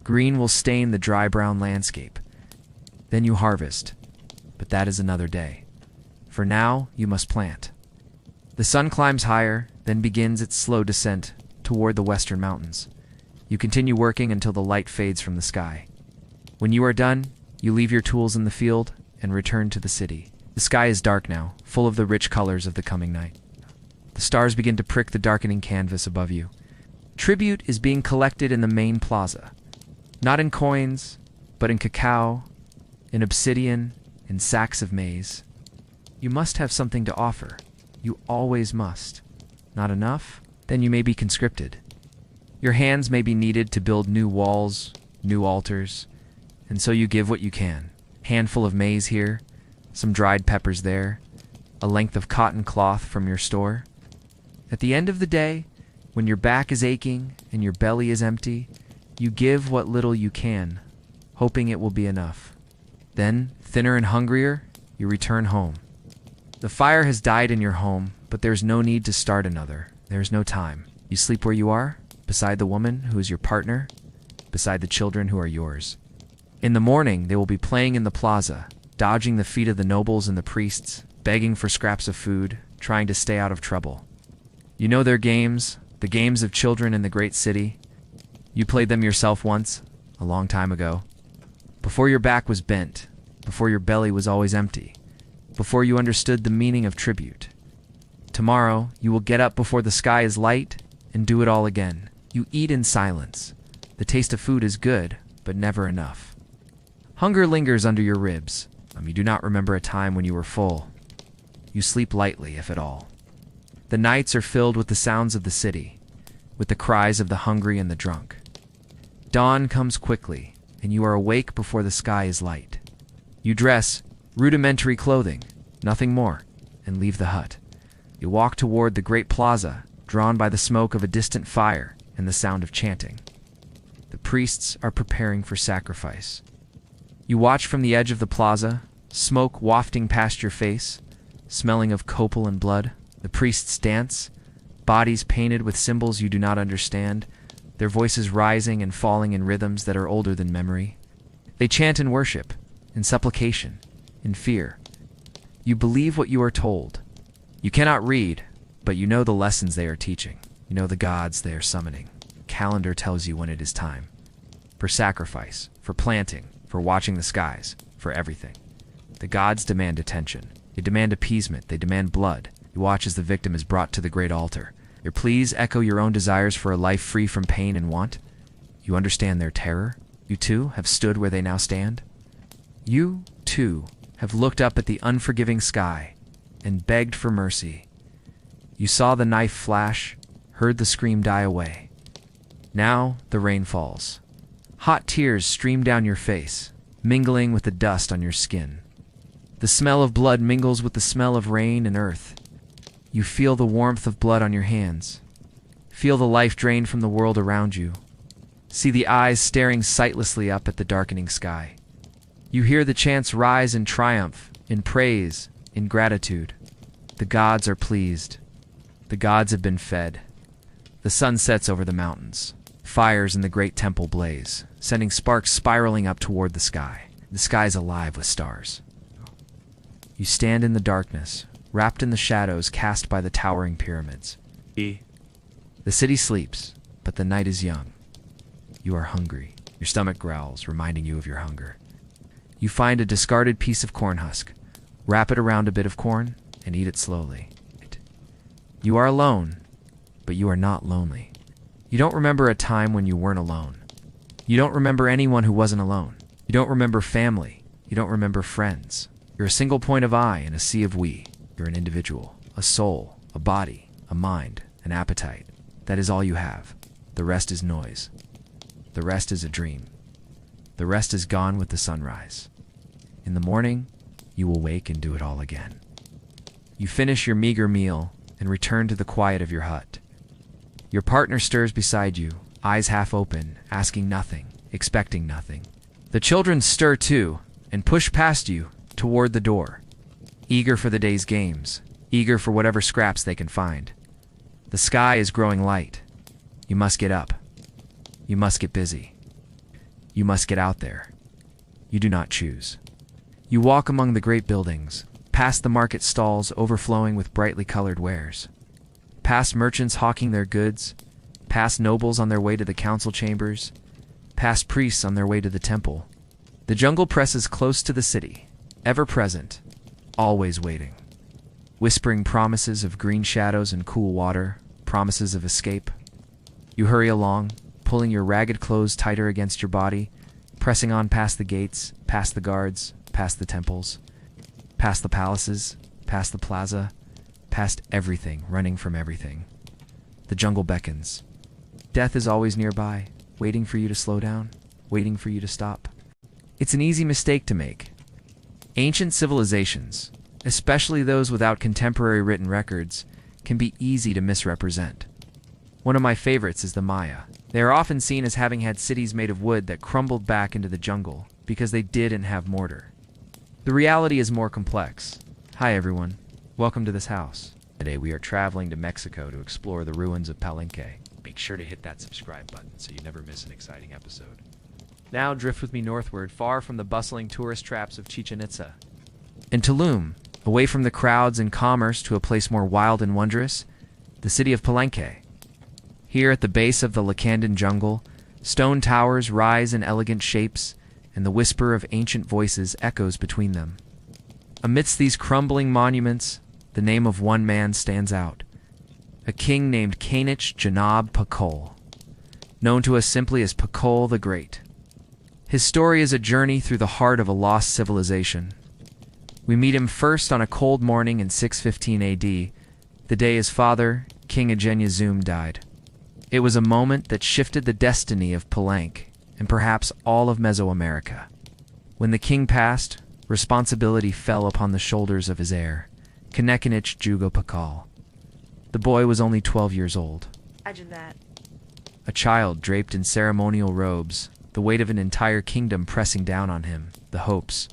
Green will stain the dry brown landscape. Then you harvest. But that is another day. For now, you must plant. The sun climbs higher, then begins its slow descent toward the western mountains. You continue working until the light fades from the sky. When you are done, you leave your tools in the field and return to the city. The sky is dark now, full of the rich colors of the coming night. The stars begin to prick the darkening canvas above you. Tribute is being collected in the main plaza. Not in coins, but in cacao, in obsidian, in sacks of maize. You must have something to offer. You always must. Not enough? Then you may be conscripted. Your hands may be needed to build new walls, new altars, and so you give what you can. Handful of maize here, some dried peppers there, a length of cotton cloth from your store. At the end of the day, when your back is aching and your belly is empty, you give what little you can, hoping it will be enough. Then, thinner and hungrier, you return home. The fire has died in your home, but there's no need to start another. There's no time. You sleep where you are, beside the woman who is your partner, beside the children who are yours. In the morning, they will be playing in the plaza, dodging the feet of the nobles and the priests, begging for scraps of food, trying to stay out of trouble. You know their games, the games of children in the great city. You played them yourself once, a long time ago. Before your back was bent, before your belly was always empty, before you understood the meaning of tribute. Tomorrow, you will get up before the sky is light and do it all again. You eat in silence. The taste of food is good, but never enough. Hunger lingers under your ribs. You do not remember a time when you were full. You sleep lightly, if at all. The nights are filled with the sounds of the city, with the cries of the hungry and the drunk. Dawn comes quickly, and you are awake before the sky is light. You dress rudimentary clothing, nothing more, and leave the hut. You walk toward the great plaza, drawn by the smoke of a distant fire and the sound of chanting. The priests are preparing for sacrifice. You watch from the edge of the plaza, smoke wafting past your face, smelling of copal and blood. The priests dance, bodies painted with symbols you do not understand, their voices rising and falling in rhythms that are older than memory. They chant in worship, in supplication, in fear. You believe what you are told. You cannot read, but you know the lessons they are teaching. You know the gods they are summoning. Calendar tells you when it is time. For sacrifice, for planting, for watching the skies, for everything. The gods demand attention. They demand appeasement. They demand blood. You watch as the victim is brought to the great altar. Your pleas echo your own desires for a life free from pain and want. You understand their terror. You too have stood where they now stand. You, too, have looked up at the unforgiving sky and begged for mercy. You saw the knife flash, heard the scream die away. Now the rain falls. Hot tears stream down your face, mingling with the dust on your skin. The smell of blood mingles with the smell of rain and earth. You feel the warmth of blood on your hands. Feel the life drained from the world around you. See the eyes staring sightlessly up at the darkening sky. You hear the chants rise in triumph, in praise, in gratitude. The gods are pleased. The gods have been fed. The sun sets over the mountains. Fires in the great temple blaze, sending sparks spiraling up toward the sky. The sky is alive with stars. You stand in the darkness, wrapped in the shadows cast by the towering pyramids. The city sleeps, but the night is young. You are hungry. Your stomach growls, reminding you of your hunger. You find a discarded piece of corn husk, wrap it around a bit of corn, and eat it slowly. You are alone, but you are not lonely. You don't remember a time when you weren't alone. You don't remember anyone who wasn't alone. You don't remember family. You don't remember friends. You're a single point of I in a sea of we. You're an individual, a soul, a body, a mind, an appetite. That is all you have. The rest is noise. The rest is a dream. The rest is gone with the sunrise. In the morning, you will wake and do it all again. You finish your meager meal and return to the quiet of your hut. Your partner stirs beside you, eyes half open, asking nothing, expecting nothing. The children stir too and push past you toward the door, eager for the day's games, eager for whatever scraps they can find. The sky is growing light. You must get up. You must get busy. You must get out there. You do not choose. You walk among the great buildings, past the market stalls overflowing with brightly colored wares, past merchants hawking their goods, past nobles on their way to the council chambers, past priests on their way to the temple. The jungle presses close to the city, ever present, always waiting, whispering promises of green shadows and cool water, promises of escape. You hurry along, pulling your ragged clothes tighter against your body, pressing on past the gates, past the guards, past the temples, past the palaces, past the plaza, past everything, running from everything. The jungle beckons. Death is always nearby, waiting for you to slow down, waiting for you to stop. It's an easy mistake to make. Ancient civilizations, especially those without contemporary written records, can be easy to misrepresent. One of my favorites is the Maya. They are often seen as having had cities made of wood that crumbled back into the jungle because they didn't have mortar. The reality is more complex. Hi everyone, welcome to this house. Today we are traveling to Mexico to explore the ruins of Palenque. Make sure to hit that subscribe button so you never miss an exciting episode. Now drift with me northward, far from the bustling tourist traps of Chichen Itza. In Tulum, away from the crowds and commerce to a place more wild and wondrous, the city of Palenque. Here at the base of the Lacandan jungle, stone towers rise in elegant shapes, and the whisper of ancient voices echoes between them. Amidst these crumbling monuments, the name of one man stands out, a king named Kanich Janab Pakol, known to us simply as Pakol the Great. His story is a journey through the heart of a lost civilization. We meet him first on a cold morning in 615 AD, the day his father, King Agenyazum, died. It was a moment that shifted the destiny of Palenque and perhaps all of Mesoamerica. When the king passed, responsibility fell upon the shoulders of his heir, Kanechinich Jugo Pakal. The boy was only 12 years old. Imagine that. A child draped in ceremonial robes, the weight of an entire kingdom pressing down on him, the hopes,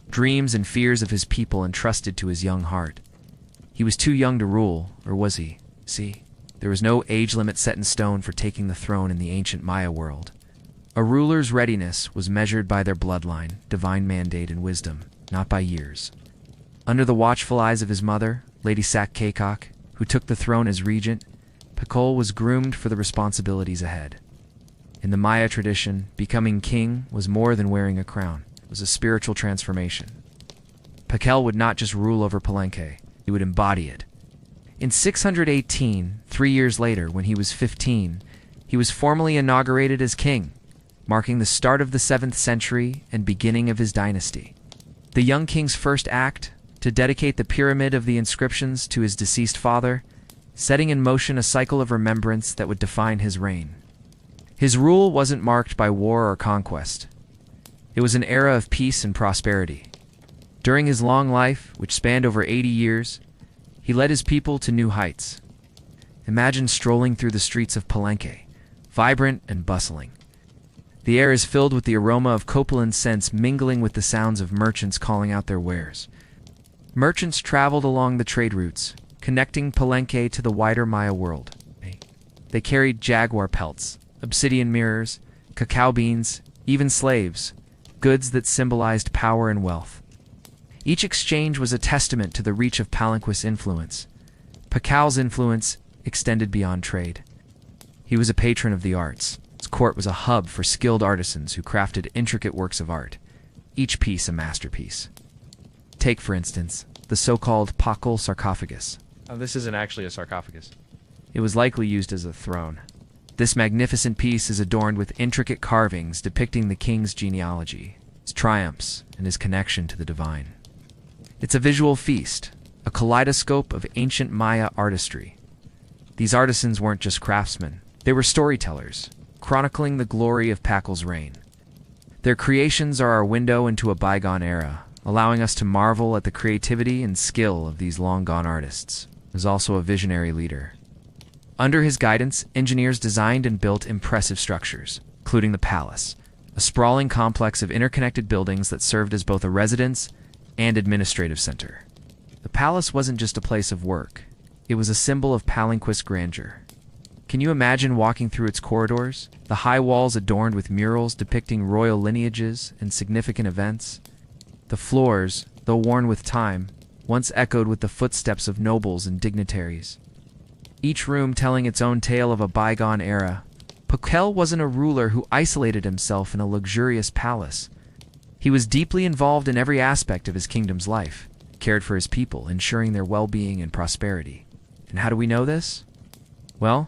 dreams and fears of his people entrusted to his young heart. He was too young to rule, or was he? See, there was no age limit set in stone for taking the throne in the ancient Maya world. A ruler's readiness was measured by their bloodline, divine mandate, and wisdom, not by years. Under the watchful eyes of his mother, Lady Sak Kakok, who took the throne as regent, Pakol was groomed for the responsibilities ahead. In the Maya tradition, becoming king was more than wearing a crown. It was a spiritual transformation. Pakal would not just rule over Palenque, he would embody it. In 618, 3 years later, when he was 15, he was formally inaugurated as king, marking the start of the 7th century and beginning of his dynasty. The young king's first act, to dedicate the pyramid of the inscriptions to his deceased father, setting in motion a cycle of remembrance that would define his reign. His rule wasn't marked by war or conquest. It was an era of peace and prosperity. During his long life, which spanned over 80 years, he led his people to new heights. Imagine strolling through the streets of Palenque, vibrant and bustling. The air is filled with the aroma of copal incense mingling with the sounds of merchants calling out their wares. Merchants traveled along the trade routes, connecting Palenque to the wider Maya world. They carried jaguar pelts, obsidian mirrors, cacao beans, even slaves, goods that symbolized power and wealth. Each exchange was a testament to the reach of Palenque's influence. Pakal's influence extended beyond trade. He was a patron of the arts. His court was a hub for skilled artisans who crafted intricate works of art, each piece a masterpiece. Take, for instance, the so-called Pakal sarcophagus. Oh, this isn't actually a sarcophagus. It was likely used as a throne. This magnificent piece is adorned with intricate carvings depicting the king's genealogy, his triumphs, and his connection to the divine. It's a visual feast, a kaleidoscope of ancient Maya artistry. These artisans weren't just craftsmen, they were storytellers, chronicling the glory of Pakal's reign. Their creations are our window into a bygone era, allowing us to marvel at the creativity and skill of these long-gone artists. He was also a visionary leader. Under his guidance, engineers designed and built impressive structures, including the palace, a sprawling complex of interconnected buildings that served as both a residence and administrative center. The palace wasn't just a place of work, it was a symbol of Palenque's grandeur. Can you imagine walking through its corridors, the high walls adorned with murals depicting royal lineages and significant events? The floors, though worn with time, once echoed with the footsteps of nobles and dignitaries. Each room telling its own tale of a bygone era. Pakal wasn't a ruler who isolated himself in a luxurious palace. He was deeply involved in every aspect of his kingdom's life, cared for his people, ensuring their well-being and prosperity. And how do we know this? Well,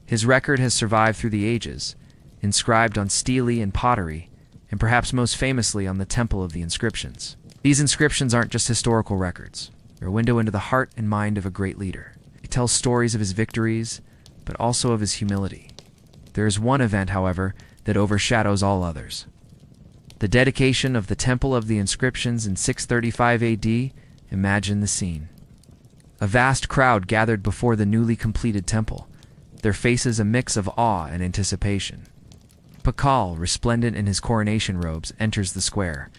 his record has survived through the ages, inscribed on stele and pottery, and perhaps most famously on the Temple of the Inscriptions. These inscriptions aren't just historical records. They're a window into the heart and mind of a great leader. It tells stories of his victories, but also of his humility. There is one event, however, that overshadows all others. The dedication of the Temple of the Inscriptions in 635 AD. Imagine the scene. A vast crowd gathered before the newly completed temple, their faces a mix of awe and anticipation. Pakal, resplendent in his coronation robes, enters the square.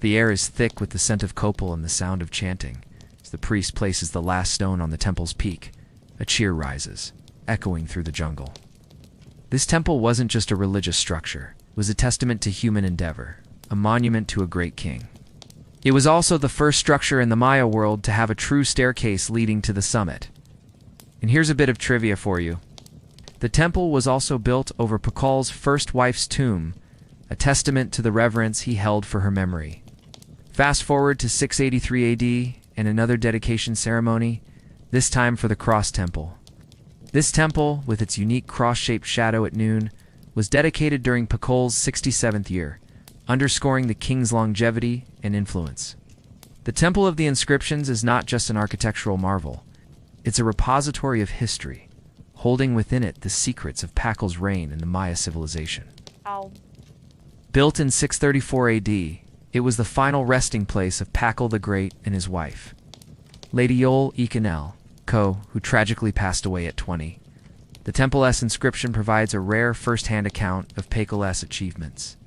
The air is thick with the scent of copal and the sound of chanting. As the priest places the last stone on the temple's peak, a cheer rises, echoing through the jungle. This temple wasn't just a religious structure. It was a testament to human endeavor, a monument to a great king. It was also the first structure in the Maya world to have a true staircase leading to the summit. And here's a bit of trivia for you. The temple was also built over Pakal's first wife's tomb, a testament to the reverence he held for her memory. Fast forward to 683 AD and another dedication ceremony, this time for the Cross Temple. This temple, with its unique cross-shaped shadow at noon, was dedicated during Pakal's 67th year, underscoring the king's longevity and influence. The Temple of the Inscriptions is not just an architectural marvel. It's a repository of history, holding within it the secrets of Pakal's reign in the Maya civilization. Ow. Built in 634 AD, it was the final resting place of Pakal the Great and his wife, Lady Yol Ikanel, who tragically passed away at 20. The temple's inscription provides a rare first-hand account of Pakal's achievements,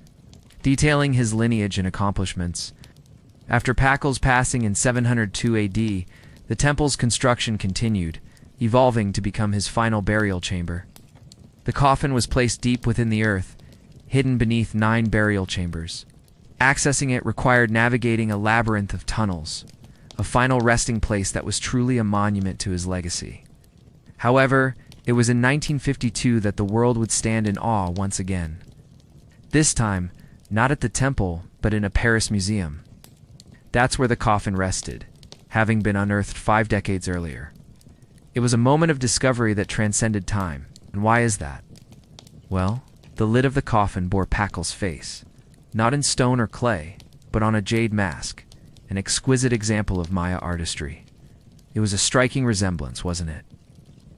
detailing his lineage and accomplishments. After Pakal's passing in 702 AD, the temple's construction continued, evolving to become his final burial chamber. The coffin was placed deep within the earth, hidden beneath 9 burial chambers. Accessing it required navigating a labyrinth of tunnels, a final resting place that was truly a monument to his legacy. However, it was in 1952 that the world would stand in awe once again. This time, not at the temple, but in a Paris museum. That's where the coffin rested, having been unearthed 5 decades earlier. It was a moment of discovery that transcended time. And why is that? Well, the lid of the coffin bore Pakal's face, not in stone or clay, but on a jade mask, an exquisite example of Maya artistry. It was a striking resemblance, wasn't it?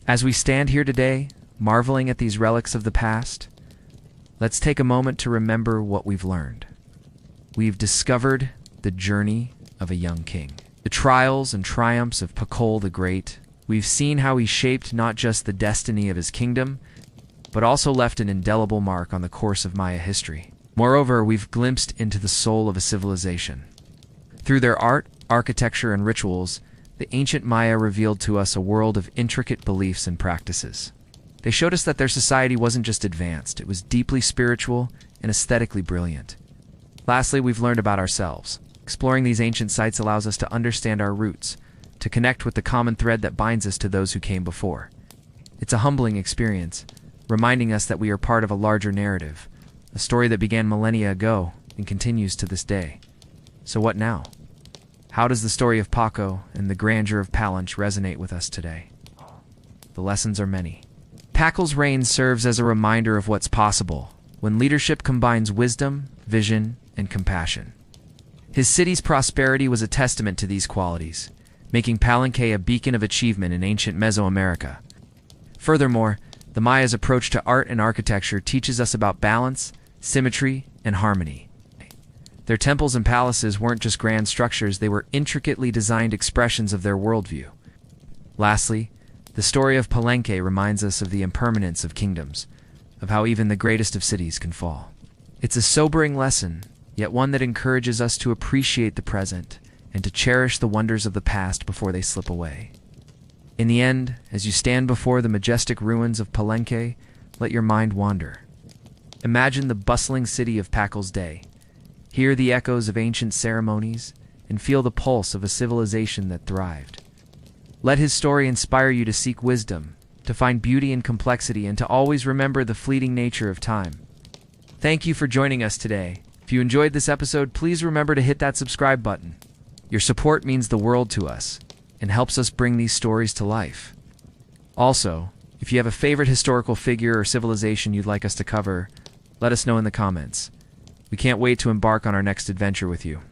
As we stand here today, marveling at these relics of the past, let's take a moment to remember what we've learned. We've discovered the journey of a young king, the trials and triumphs of Pakal the Great. We've seen how he shaped not just the destiny of his kingdom, but also left an indelible mark on the course of Maya history. Moreover, we've glimpsed into the soul of a civilization. Through their art, architecture, and rituals, the ancient Maya revealed to us a world of intricate beliefs and practices. They showed us that their society wasn't just advanced, it was deeply spiritual and aesthetically brilliant. Lastly, we've learned about ourselves. Exploring these ancient sites allows us to understand our roots, to connect with the common thread that binds us to those who came before. It's a humbling experience, reminding us that we are part of a larger narrative, a story that began millennia ago and continues to this day. So what now? How does the story of Paco and the grandeur of Palanch resonate with us today? The lessons are many. Pakal's reign serves as a reminder of what's possible when leadership combines wisdom, vision, and compassion. His city's prosperity was a testament to these qualities, making Palenque a beacon of achievement in ancient Mesoamerica. Furthermore, the Maya's approach to art and architecture teaches us about balance, symmetry, and harmony. Their temples and palaces weren't just grand structures, they were intricately designed expressions of their worldview. Lastly, the story of Palenque reminds us of the impermanence of kingdoms, of how even the greatest of cities can fall. It's a sobering lesson, yet one that encourages us to appreciate the present and to cherish the wonders of the past before they slip away. In the end, as you stand before the majestic ruins of Palenque, let your mind wander. Imagine the bustling city of Pakal's day. Hear the echoes of ancient ceremonies and feel the pulse of a civilization that thrived. Let his story inspire you to seek wisdom, to find beauty in complexity, and to always remember the fleeting nature of time. Thank you for joining us today. If you enjoyed this episode, please remember to hit that subscribe button. Your support means the world to us and helps us bring these stories to life. Also, if you have a favorite historical figure or civilization you'd like us to cover, Let us know in the comments. We can't wait to embark on our next adventure with you.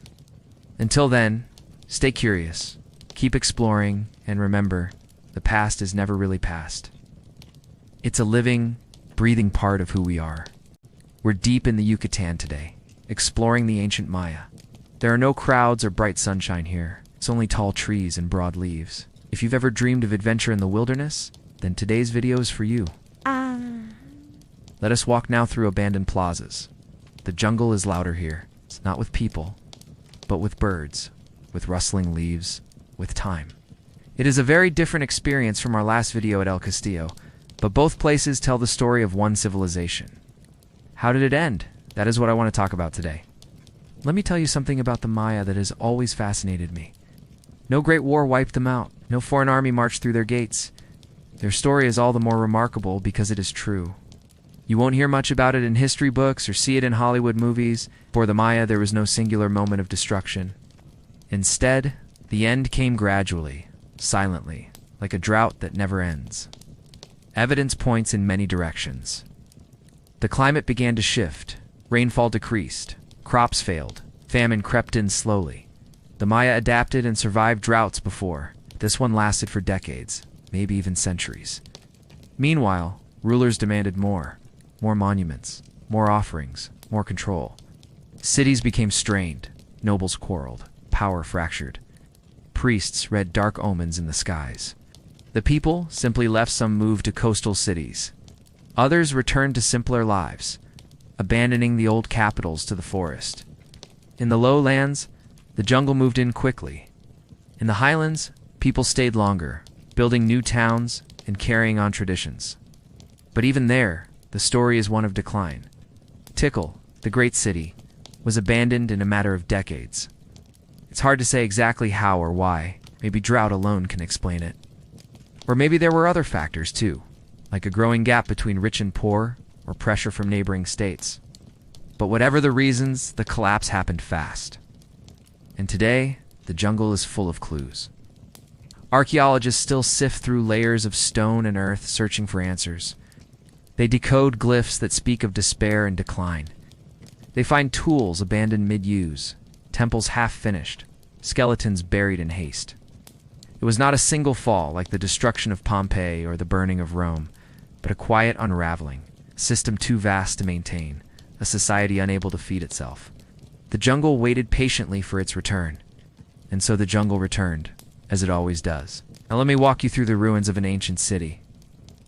Until then, stay curious, keep exploring, and remember, the past is never really past. It's a living, breathing part of who we are. We're deep in the Yucatan today, exploring the ancient Maya. There are no crowds or bright sunshine here. It's only tall trees and broad leaves. If you've ever dreamed of adventure in the wilderness, then today's video is for you. Let us walk now through abandoned plazas. The jungle is louder here. It's not with people, but with birds, with rustling leaves, with time. It is a very different experience from our last video at El Castillo, but both places tell the story of one civilization. How did it end? That is what I want to talk about today. Let me tell you something about the Maya that has always fascinated me. No great war wiped them out. No foreign army marched through their gates. Their story is all the more remarkable because it is true. You won't hear much about it in history books or see it in Hollywood movies. For the Maya, there was no singular moment of destruction. Instead, the end came gradually, silently, like a drought that never ends. Evidence points in many directions. The climate began to shift. Rainfall decreased. Crops failed. Famine crept in slowly. The Maya adapted and survived droughts before. This one lasted for decades, maybe even centuries. Meanwhile, rulers demanded more monuments, more offerings, more control. Cities became strained, nobles quarreled, power fractured. Priests read dark omens in the skies. The people simply left. Some moved to coastal cities. Others returned to simpler lives, abandoning the old capitals to the forest. In the lowlands, the jungle moved in quickly. In the highlands, people stayed longer, building new towns and carrying on traditions. But even there, the story is one of decline. Tikal, the great city, was abandoned in a matter of decades. It's hard to say exactly how or why. Maybe drought alone can explain it. Or maybe there were other factors too, like a growing gap between rich and poor, or pressure from neighboring states. But whatever the reasons, the collapse happened fast. And today, the jungle is full of clues. Archaeologists still sift through layers of stone and earth searching for answers. They decode glyphs that speak of despair and decline. They find tools abandoned mid-use, temples half-finished, skeletons buried in haste. It was not a single fall like the destruction of Pompeii or the burning of Rome, but a quiet unraveling, a system too vast to maintain, a society unable to feed itself. The jungle waited patiently for its return, and so the jungle returned, as it always does. Now let me walk you through the ruins of an ancient city.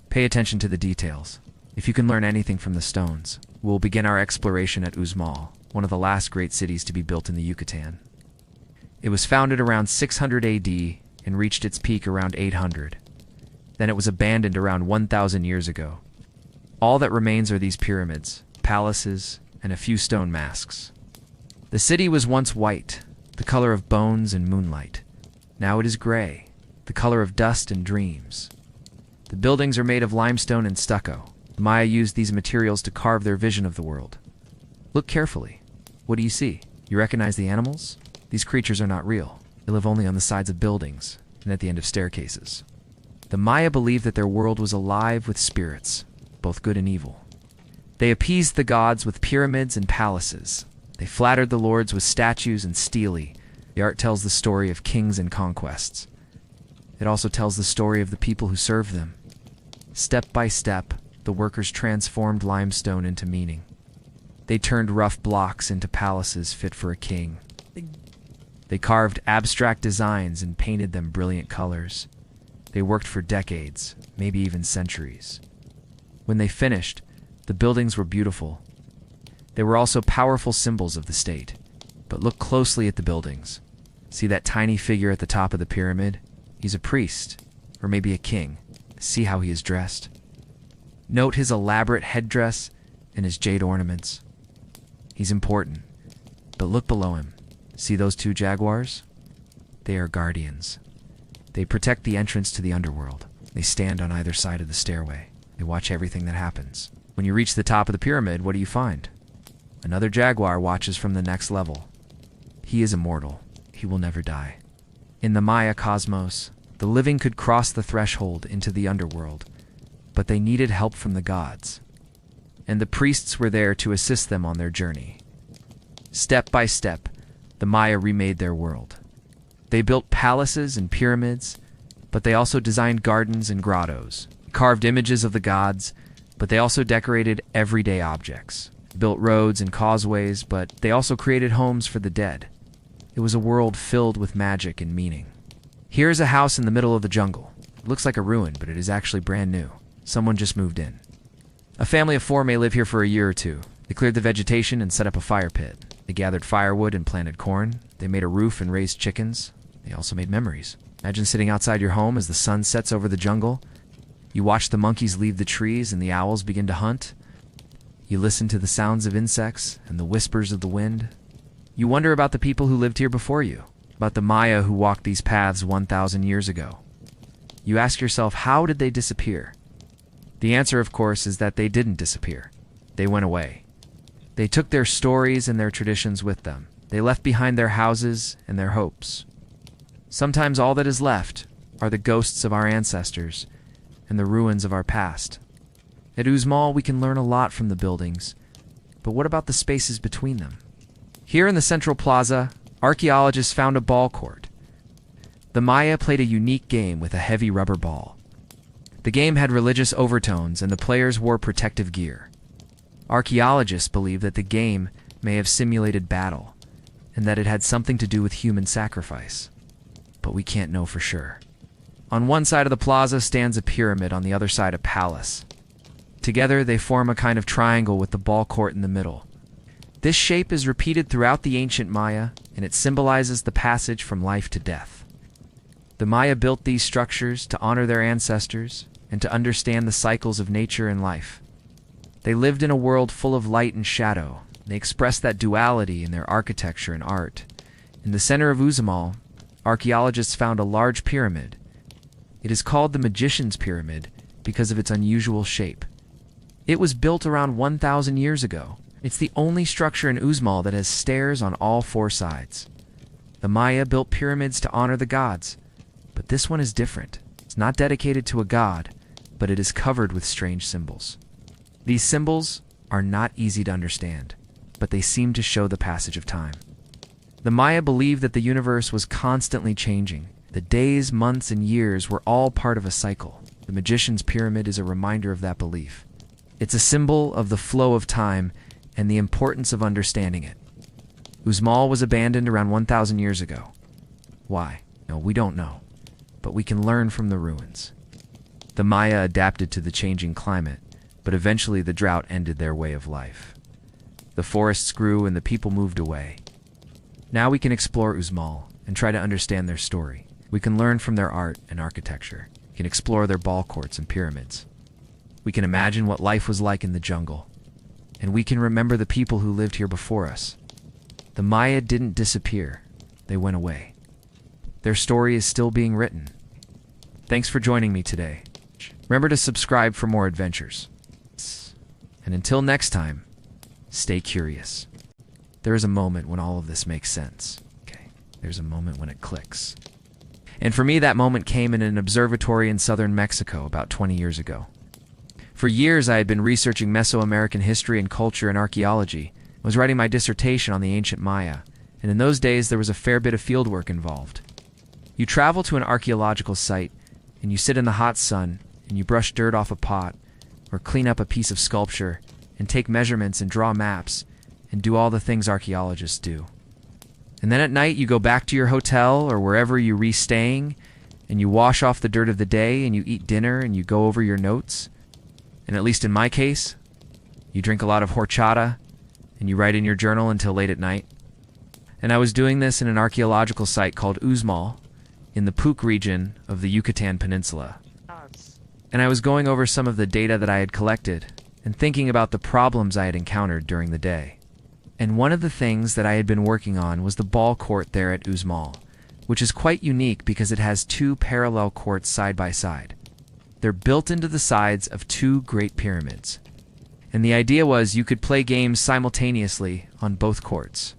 Pay attention to the details. If you can learn anything from the stones, we'll begin our exploration at Uxmal, one of the last great cities to be built in the Yucatan. It was founded around 600 AD and reached its peak around 800. Then it was abandoned around 1,000 years ago. All that remains are these pyramids, palaces, and a few stone masks. The city was once white, the color of bones and moonlight. Now it is gray, the color of dust and dreams. The buildings are made of limestone and stucco. The Maya used these materials to carve their vision of the world. Look carefully. What do you see? You recognize the animals? These creatures are not real. They live only on the sides of buildings and at the end of staircases. The Maya believed that their world was alive with spirits, both good and evil. They appeased the gods with pyramids and palaces. They flattered the lords with statues and stelae. The art tells the story of kings and conquests. It also tells the story of the people who served them. Step by step, the workers transformed limestone into meaning. They turned rough blocks into palaces fit for a king. They carved abstract designs and painted them brilliant colors. They worked for decades, maybe even centuries. When they finished, the buildings were beautiful. They were also powerful symbols of the state. But look closely at the buildings. See that tiny figure at the top of the pyramid? He's a priest, or maybe a king. See how he is dressed. Note his elaborate headdress and his jade ornaments. He's important. But look below him. See those two jaguars? They are guardians. They protect the entrance to the underworld. They stand on either side of the stairway. They watch everything that happens. When you reach the top of the pyramid, what do you find? Another jaguar watches from the next level. He is immortal. He will never die. In the Maya cosmos, the living could cross the threshold into the underworld, but they needed help from the gods. and the priests were there to assist them on their journey. Step by step, the Maya remade their world. They built palaces and pyramids, but they also designed gardens and grottos, carved images of the gods, but they also decorated everyday objects, built roads and causeways, but they also created homes for the dead. It was a world filled with magic and meaning. Here is a house in the middle of the jungle. It looks like a ruin, but it is actually brand new. Someone just moved in. A family of 4 may live here for a year or two. They cleared the vegetation and set up a fire pit. They gathered firewood and planted corn. They made a roof and raised chickens. They also made memories. Imagine sitting outside your home as the sun sets over the jungle. You watch the monkeys leave the trees and the owls begin to hunt. You listen to the sounds of insects and the whispers of the wind. You wonder about the people who lived here before you, about the Maya who walked these paths 1,000 years ago. You ask yourself, how did they disappear? The answer, of course, is that they didn't disappear. They went away. They took their stories and their traditions with them. They left behind their houses and their hopes. Sometimes all that is left are the ghosts of our ancestors and the ruins of our past. At Uzmal, we can learn a lot from the buildings, but what about the spaces between them? Here in the central plaza, archaeologists found a ball court. The Maya played a unique game with a heavy rubber ball. The game had religious overtones and the players wore protective gear. Archaeologists believe that the game may have simulated battle and that it had something to do with human sacrifice. But we can't know for sure. On one side of the plaza stands a pyramid, on the other side a palace. Together they form a kind of triangle with the ball court in the middle. This shape is repeated throughout the ancient Maya, and it symbolizes the passage from life to death. The Maya built these structures to honor their ancestors and to understand the cycles of nature and life. They lived in a world full of light and shadow. They expressed that duality in their architecture and art. In the center of Uzamal, archaeologists found a large pyramid. It is called the Magician's Pyramid because of its unusual shape. It was built around 1,000 years ago. It's the only structure in Uzmal that has stairs on all 4 sides. The Maya built pyramids to honor the gods, but this one is different. It's not dedicated to a god, but it is covered with strange symbols. These symbols are not easy to understand, but they seem to show the passage of time. The Maya believed that the universe was constantly changing. The days, months, and years were all part of a cycle. The Magician's Pyramid is a reminder of that belief. It's a symbol of the flow of time and the importance of understanding it. Uzmal was abandoned around 1,000 years ago. Why? No, we don't know, but we can learn from the ruins. The Maya adapted to the changing climate, but eventually the drought ended their way of life. The forests grew and the people moved away. Now we can explore Uzmal and try to understand their story. We can learn from their art and architecture. We can explore their ball courts and pyramids. We can imagine what life was like in the jungle. And we can remember the people who lived here before us. The Maya didn't disappear. They went away. Their story is still being written. Thanks for joining me today. Remember to subscribe for more adventures. And until next time, stay curious. There is a moment when all of this makes sense. Okay, there's a moment when it clicks. And for me, that moment came in an observatory in southern Mexico about 20 years ago. For years, I had been researching Mesoamerican history and culture and archaeology. I was writing my dissertation on the ancient Maya, and in those days, there was a fair bit of fieldwork involved. You travel to an archaeological site, and you sit in the hot sun, and you brush dirt off a pot, or clean up a piece of sculpture, and take measurements and draw maps, and do all the things archaeologists do. And then at night, you go back to your hotel or wherever you re-staying, and you wash off the dirt of the day, and you eat dinner, and you go over your notes. And at least in my case, you drink a lot of horchata, and you write in your journal until late at night. And I was doing this in an archaeological site called Uzmal, in the Puc region of the Yucatan Peninsula. And I was going over some of the data that I had collected, and thinking about the problems I had encountered during the day. And one of the things that I had been working on was the ball court there at Uzmal, which is quite unique because it has 2 parallel courts side by side. They're built into the sides of 2 great pyramids. And the idea was you could play games simultaneously on both courts.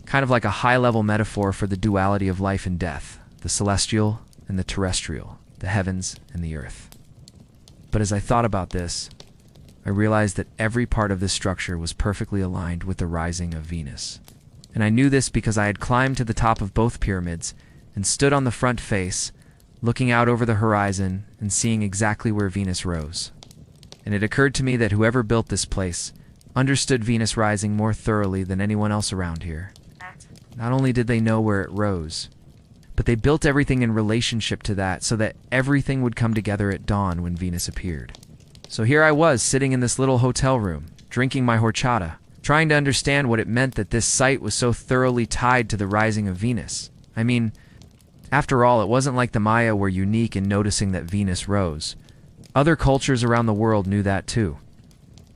Kind of like a high-level metaphor for the duality of life and death, the celestial and the terrestrial, the heavens and the earth. But as I thought about this, I realized that every part of this structure was perfectly aligned with the rising of Venus. And I knew this because I had climbed to the top of both pyramids and stood on the front face, looking out over the horizon and seeing exactly where Venus rose. And it occurred to me that whoever built this place understood Venus rising more thoroughly than anyone else around here. Not only did they know where it rose, but they built everything in relationship to that so that everything would come together at dawn when Venus appeared. So here I was, sitting in this little hotel room, drinking my horchata, trying to understand what it meant that this site was so thoroughly tied to the rising of Venus. I mean, after all, it wasn't like the Maya were unique in noticing that Venus rose. Other cultures around the world knew that too.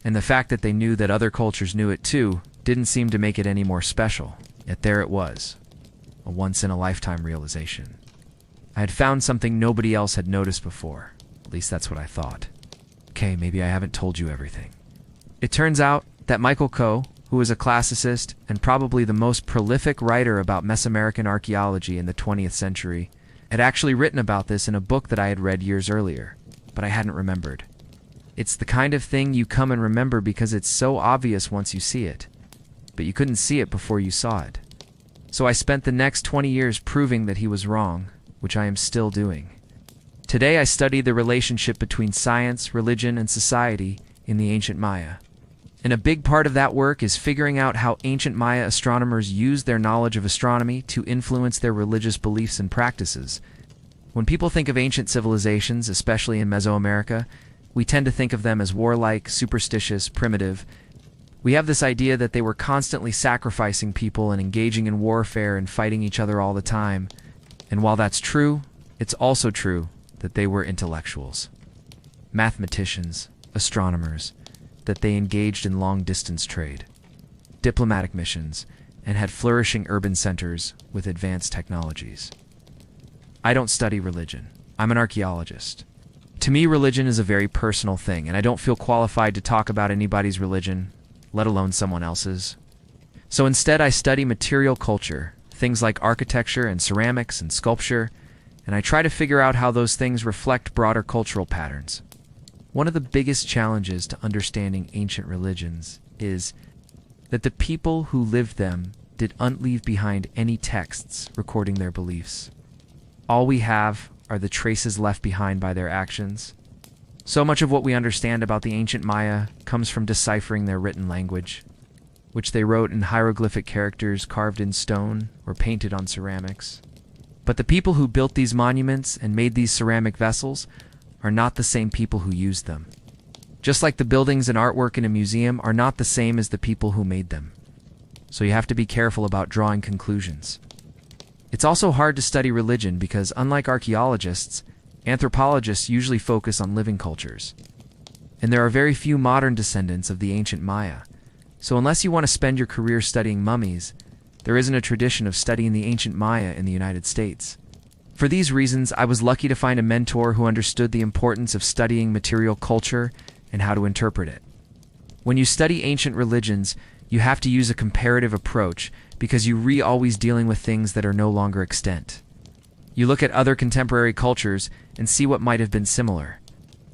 And the fact that they knew that other cultures knew it too didn't seem to make it any more special. Yet there it was, a once-in-a-lifetime realization. I had found something nobody else had noticed before. At least that's what I thought. Okay, maybe I haven't told you everything. It turns out that Michael Coe, who was a classicist and probably the most prolific writer about Mesoamerican archaeology in the 20th century, had actually written about this in a book that I had read years earlier, but I hadn't remembered. It's the kind of thing you come and remember because it's so obvious once you see it, but you couldn't see it before you saw it. So I spent the next 20 years proving that he was wrong, which I am still doing. Today I study the relationship between science, religion, and society in the ancient Maya. And a big part of that work is figuring out how ancient Maya astronomers used their knowledge of astronomy to influence their religious beliefs and practices. When people think of ancient civilizations, especially in Mesoamerica, we tend to think of them as warlike, superstitious, primitive. We have this idea that they were constantly sacrificing people and engaging in warfare and fighting each other all the time. And while that's true, it's also true that they were intellectuals, mathematicians, astronomers, that they engaged in long-distance trade, diplomatic missions, and had flourishing urban centers with advanced technologies. I don't study religion. I'm an archaeologist. To me, religion is a very personal thing, and I don't feel qualified to talk about anybody's religion, let alone someone else's. So instead, I study material culture, things like architecture and ceramics and sculpture, and I try to figure out how those things reflect broader cultural patterns. One of the biggest challenges to understanding ancient religions is that the people who lived them didn't leave behind any texts recording their beliefs. All we have are the traces left behind by their actions. So much of what we understand about the ancient Maya comes from deciphering their written language, which they wrote in hieroglyphic characters carved in stone or painted on ceramics. But the people who built these monuments and made these ceramic vessels are not the same people who used them. Just like the buildings and artwork in a museum are not the same as the people who made them. So you have to be careful about drawing conclusions. It's also hard to study religion because, unlike archaeologists, anthropologists usually focus on living cultures. And there are very few modern descendants of the ancient Maya. So unless you want to spend your career studying mummies, there isn't a tradition of studying the ancient Maya in the United States. For these reasons, I was lucky to find a mentor who understood the importance of studying material culture and how to interpret it. When you study ancient religions, you have to use a comparative approach because you're always dealing with things that are no longer extant. You look at other contemporary cultures and see what might have been similar.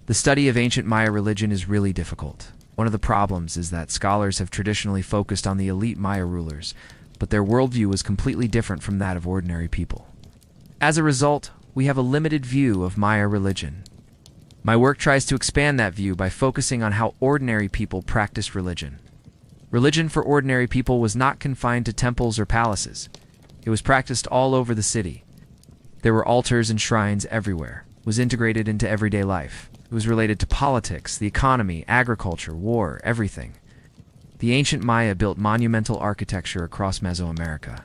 The study of ancient Maya religion is really difficult. One of the problems is that scholars have traditionally focused on the elite Maya rulers, but their worldview is completely different from that of ordinary people. As a result, we have a limited view of Maya religion. My work tries to expand that view by focusing on how ordinary people practiced religion. Religion for ordinary people was not confined to temples or palaces. It was practiced all over the city. There were altars and shrines everywhere. It was integrated into everyday life. It was related to politics, the economy, agriculture, war, everything. The ancient Maya built monumental architecture across Mesoamerica.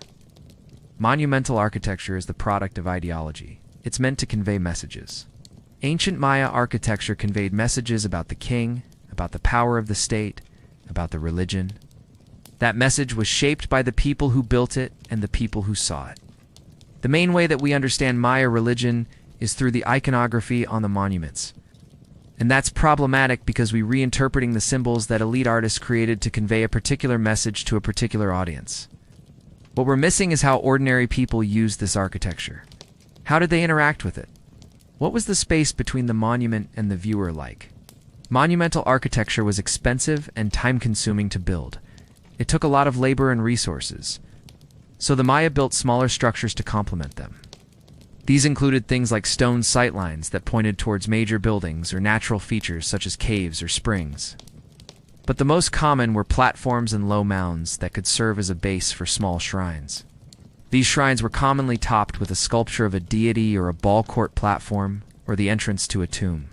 Monumental architecture is the product of ideology. It's meant to convey messages. Ancient Maya architecture conveyed messages about the king, about the power of the state, about the religion. That message was shaped by the people who built it and the people who saw it. The main way that we understand Maya religion is through the iconography on the monuments. And that's problematic because we're reinterpreting the symbols that elite artists created to convey a particular message to a particular audience. What we're missing is how ordinary people used this architecture. How did they interact with it? What was the space between the monument and the viewer like? Monumental architecture was expensive and time-consuming to build. It took a lot of labor and resources, so the Maya built smaller structures to complement them. These included things like stone sightlines that pointed towards major buildings or natural features such as caves or springs. But the most common were platforms and low mounds that could serve as a base for small shrines. These shrines were commonly topped with a sculpture of a deity or a ball court platform or the entrance to a tomb,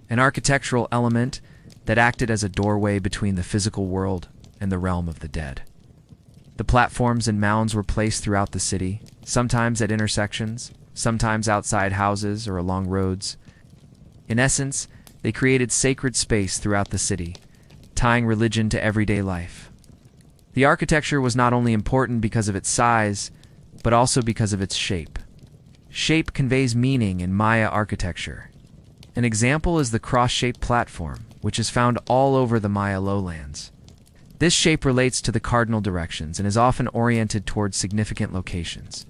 an architectural element that acted as a doorway between the physical world and the realm of the dead. The platforms and mounds were placed throughout the city, sometimes at intersections, sometimes outside houses or along roads. In essence, they created sacred space throughout the city, tying religion to everyday life. The architecture was not only important because of its size, but also because of its shape. Shape conveys meaning in Maya architecture. An example is the cross-shaped platform, which is found all over the Maya lowlands. This shape relates to the cardinal directions and is often oriented towards significant locations,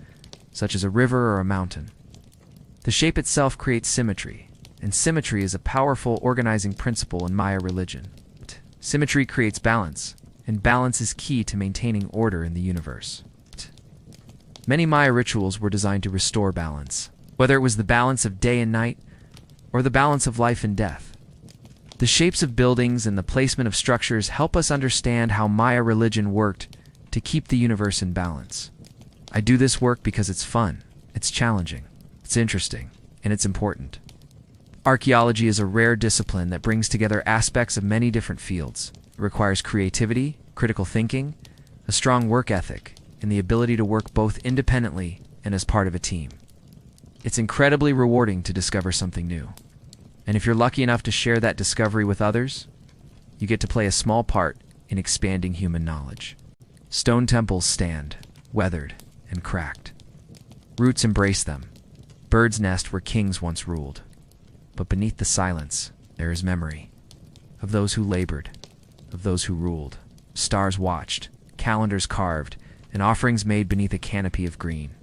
such as a river or a mountain. The shape itself creates symmetry, and symmetry is a powerful organizing principle in Maya religion. Symmetry creates balance, and balance is key to maintaining order in the universe. Many Maya rituals were designed to restore balance, whether it was the balance of day and night or the balance of life and death. The shapes of buildings and the placement of structures help us understand how Maya religion worked to keep the universe in balance. I do this work because it's fun, it's challenging, it's interesting, and it's important. Archaeology is a rare discipline that brings together aspects of many different fields. It requires creativity, critical thinking, a strong work ethic, and the ability to work both independently and as part of a team. It's incredibly rewarding to discover something new. And if you're lucky enough to share that discovery with others, you get to play a small part in expanding human knowledge. Stone temples stand, weathered and cracked. Roots embrace them. Birds nest where kings once ruled. But beneath the silence, there is memory. Of those who labored, of those who ruled. Stars watched, calendars carved, and offerings made beneath a canopy of green.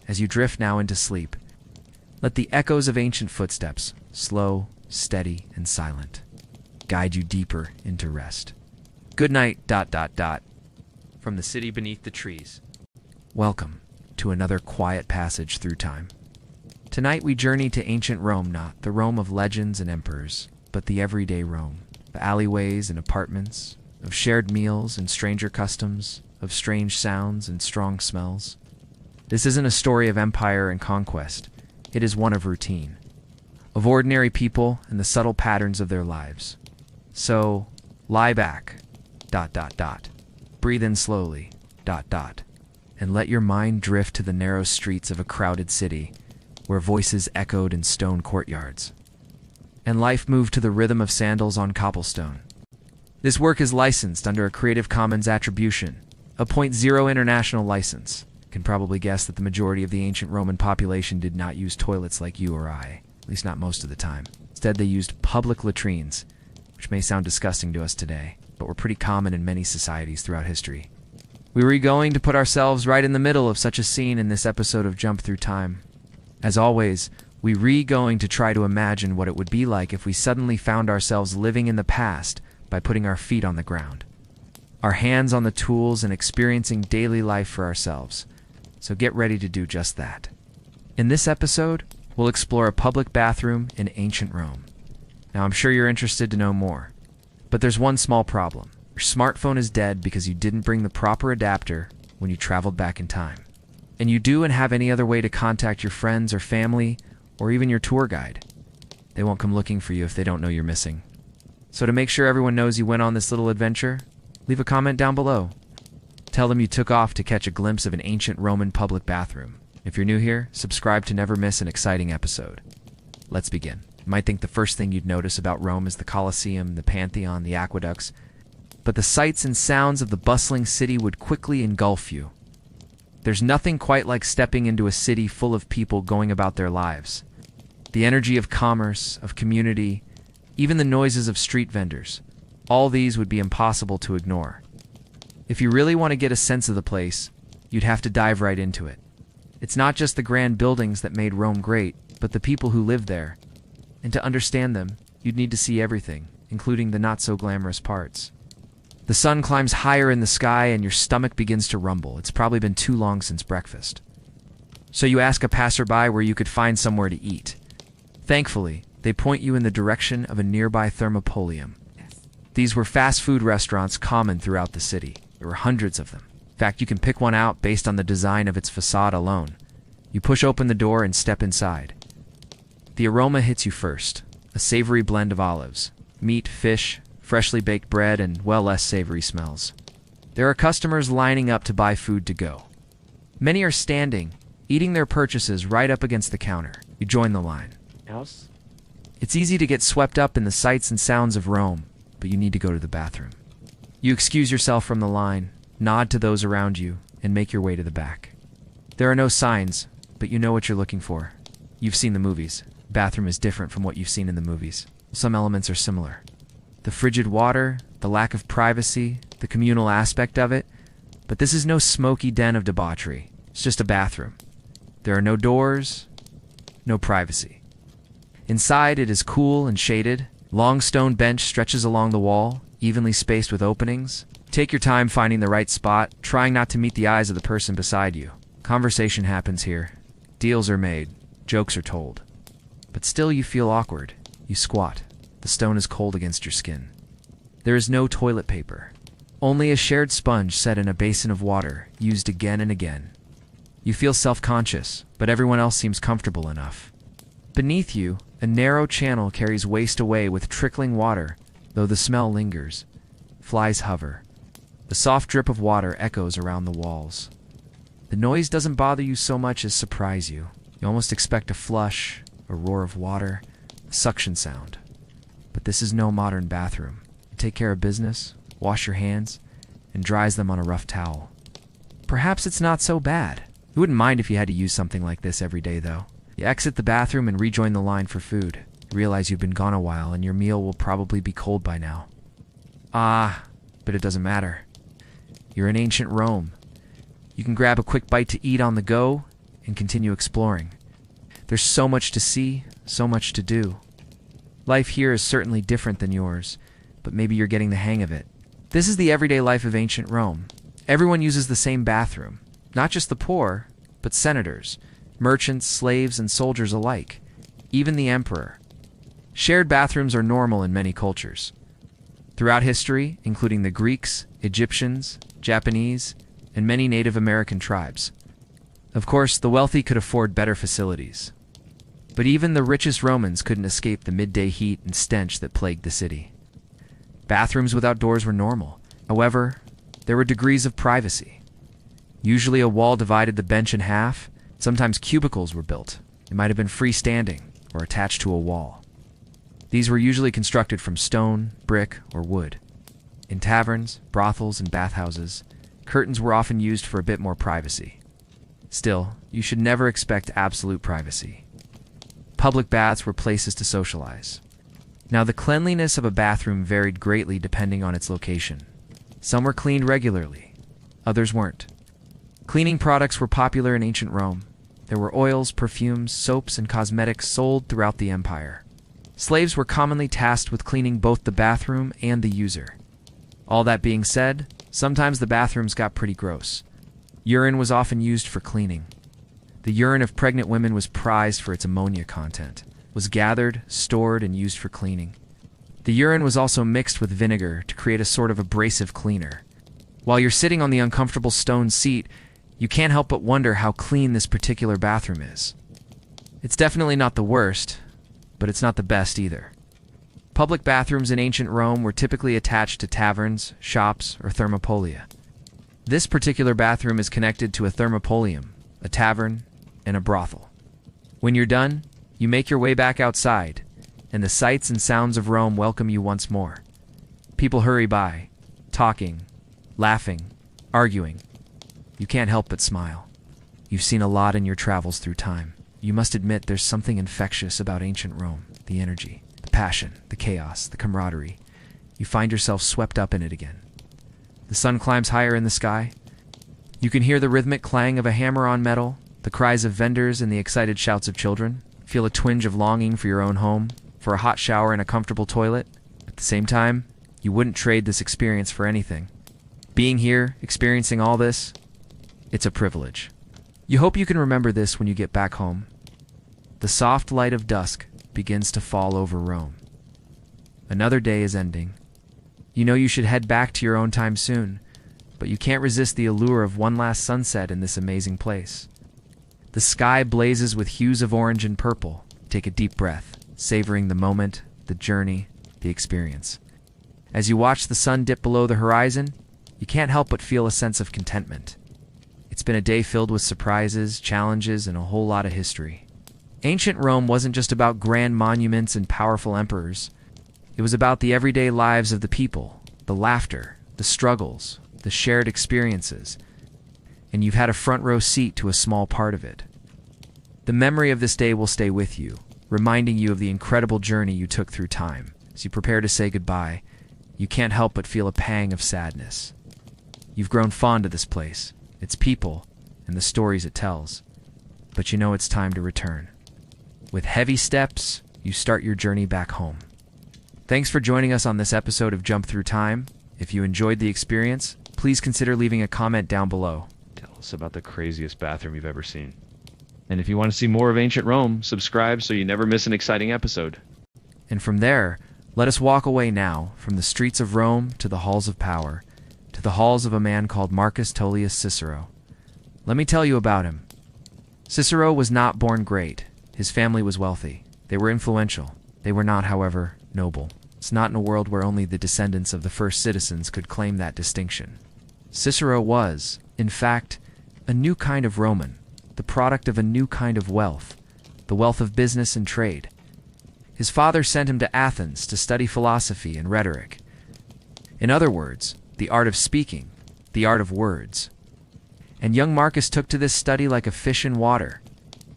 As you drift now into sleep, let the echoes of ancient footsteps, slow, steady, and silent, guide you deeper into rest. Good night, ... From the city beneath the trees. Welcome to another quiet passage through time. Tonight we journey to ancient Rome, not the Rome of legends and emperors, but the everyday Rome, of alleyways and apartments, of shared meals and stranger customs, of strange sounds and strong smells. This isn't a story of empire and conquest. It is one of routine, of ordinary people and the subtle patterns of their lives. So, lie back, ... Breathe in slowly, ... And let your mind drift to the narrow streets of a crowded city, where voices echoed in stone courtyards, and life moved to the rhythm of sandals on cobblestone. This work is licensed under a Creative Commons Attribution, a .0 international license. You can probably guess that the majority of the ancient Roman population did not use toilets like you or I, at least not most of the time. Instead, they used public latrines, which may sound disgusting to us today, but were pretty common in many societies throughout history. We were going to put ourselves right in the middle of such a scene in this episode of Jump Through Time. As always, we going to try to imagine what it would be like if we suddenly found ourselves living in the past by putting our feet on the ground, our hands on the tools, and experiencing daily life for ourselves. So get ready to do just that. In this episode, we'll explore a public bathroom in ancient Rome. Now, I'm sure you're interested to know more, but there's one small problem. Your smartphone is dead because you didn't bring the proper adapter when you traveled back in time. And you do and have any other way to contact your friends or family or even your tour guide. They won't come looking for you if they don't know you're missing. So to make sure everyone knows you went on this little adventure, leave a comment down below. Tell them you took off to catch a glimpse of an ancient Roman public bathroom. If you're new here, subscribe to never miss an exciting episode. Let's begin. You might think the first thing you'd notice about Rome is the Colosseum, the Pantheon, the aqueducts, but the sights and sounds of the bustling city would quickly engulf you. There's nothing quite like stepping into a city full of people going about their lives. The energy of commerce, of community, even the noises of street vendors, all these would be impossible to ignore. If you really want to get a sense of the place, you'd have to dive right into it. It's not just the grand buildings that made Rome great, but the people who lived there. And to understand them, you'd need to see everything, including the not-so-glamorous parts. The sun climbs higher in the sky and your stomach begins to rumble. It's probably been too long since breakfast. So you ask a passerby where you could find somewhere to eat. Thankfully, they point you in the direction of a nearby thermopolium. These were fast food restaurants common throughout the city. There were hundreds of them. In fact, you can pick one out based on the design of its facade alone. You push open the door and step inside. The aroma hits you first, a savory blend of olives, meat, fish, freshly baked bread, and well less savory smells. There are customers lining up to buy food to go. Many are standing, eating their purchases right up against the counter. You join the line. It's easy to get swept up in the sights and sounds of Rome, but you need to go to the bathroom. You excuse yourself from the line, nod to those around you, and make your way to the back. There are no signs, but you know what you're looking for. You've seen the movies. The bathroom is different from what you've seen in the movies. Some elements are similar. The frigid water, the lack of privacy, the communal aspect of it, but this is no smoky den of debauchery. It's just a bathroom. There are no doors, no privacy. Inside, it is cool and shaded. Long stone bench stretches along the wall, evenly spaced with openings. Take your time finding the right spot, trying not to meet the eyes of the person beside you. Conversation happens here. Deals are made. Jokes are told. But still you feel awkward. You squat. The stone is cold against your skin. There is no toilet paper. Only a shared sponge set in a basin of water, used again and again. You feel self-conscious, but everyone else seems comfortable enough. Beneath you, a narrow channel carries waste away with trickling water, though the smell lingers. Flies hover. The soft drip of water echoes around the walls. The noise doesn't bother you so much as surprise you. You almost expect a flush, a roar of water, a suction sound. But this is no modern bathroom. You take care of business, wash your hands, and dries them on a rough towel. Perhaps it's not so bad. You wouldn't mind if you had to use something like this every day, though. You exit the bathroom and rejoin the line for food. You realize you've been gone a while and your meal will probably be cold by now. But it doesn't matter. You're in ancient Rome. You can grab a quick bite to eat on the go and continue exploring. There's so much to see, so much to do. Life here is certainly different than yours, but maybe you're getting the hang of it. This is the everyday life of ancient Rome. Everyone uses the same bathroom. Not just the poor, but senators, merchants, slaves, and soldiers alike. Even the emperor. Shared bathrooms are normal in many cultures. Throughout history, including the Greeks, Egyptians, Japanese, and many Native American tribes. Of course, the wealthy could afford better facilities. But even the richest Romans couldn't escape the midday heat and stench that plagued the city. Bathrooms without doors were normal. However, there were degrees of privacy. Usually a wall divided the bench in half. Sometimes cubicles were built. They might have been freestanding or attached to a wall. These were usually constructed from stone, brick, or wood. In taverns, brothels, and bathhouses, curtains were often used for a bit more privacy. Still, you should never expect absolute privacy. Public baths were places to socialize. Now, the cleanliness of a bathroom varied greatly depending on its location. Some were cleaned regularly, others weren't. Cleaning products were popular in ancient Rome. There were oils, perfumes, soaps, and cosmetics sold throughout the empire. Slaves were commonly tasked with cleaning both the bathroom and the user. All that being said, sometimes the bathrooms got pretty gross. Urine was often used for cleaning. The urine of pregnant women was prized for its ammonia content, was gathered, stored, and used for cleaning. The urine was also mixed with vinegar to create a sort of abrasive cleaner. While you're sitting on the uncomfortable stone seat, you can't help but wonder how clean this particular bathroom is. It's definitely not the worst, but it's not the best either. Public bathrooms in ancient Rome were typically attached to taverns, shops, or thermopolia. This particular bathroom is connected to a thermopolium, a tavern, and a brothel. When you're done, you make your way back outside, and the sights and sounds of Rome welcome you once more. People hurry by, talking, laughing, arguing. You can't help but smile. You've seen a lot in your travels through time. You must admit there's something infectious about ancient Rome. The energy, the passion, the chaos, the camaraderie. You find yourself swept up in it again. The sun climbs higher in the sky. You can hear the rhythmic clang of a hammer on metal, the cries of vendors and the excited shouts of children. Feel a twinge of longing for your own home, for a hot shower and a comfortable toilet. At the same time, you wouldn't trade this experience for anything. Being here, experiencing all this, it's a privilege. You hope you can remember this when you get back home. The soft light of dusk begins to fall over Rome. Another day is ending. You know you should head back to your own time soon, but you can't resist the allure of one last sunset in this amazing place. The sky blazes with hues of orange and purple. Take a deep breath, savoring the moment, the journey, the experience. As you watch the sun dip below the horizon, you can't help but feel a sense of contentment. It's been a day filled with surprises, challenges, and a whole lot of history. Ancient Rome wasn't just about grand monuments and powerful emperors. It was about the everyday lives of the people, the laughter, the struggles, the shared experiences, and you've had a front row seat to a small part of it. The memory of this day will stay with you, reminding you of the incredible journey you took through time. As you prepare to say goodbye, you can't help but feel a pang of sadness. You've grown fond of this place, its people, and the stories it tells. But you know it's time to return. With heavy steps, you start your journey back home. Thanks for joining us on this episode of Jump Through Time. If you enjoyed the experience, please consider leaving a comment down below. Tell us about the craziest bathroom you've ever seen. And if you want to see more of ancient Rome, subscribe so you never miss an exciting episode. And from there, let us walk away now from the streets of Rome to the halls of power, to the halls of a man called Marcus Tullius Cicero. Let me tell you about him. Cicero was not born great. His family was wealthy. They were influential. They were not, however, noble. It's not in a world where only the descendants of the first citizens could claim that distinction. Cicero was, in fact, a new kind of Roman, the product of a new kind of wealth, the wealth of business and trade. His father sent him to Athens to study philosophy and rhetoric. In other words, the art of speaking, the art of words. And young Marcus took to this study like a fish in water.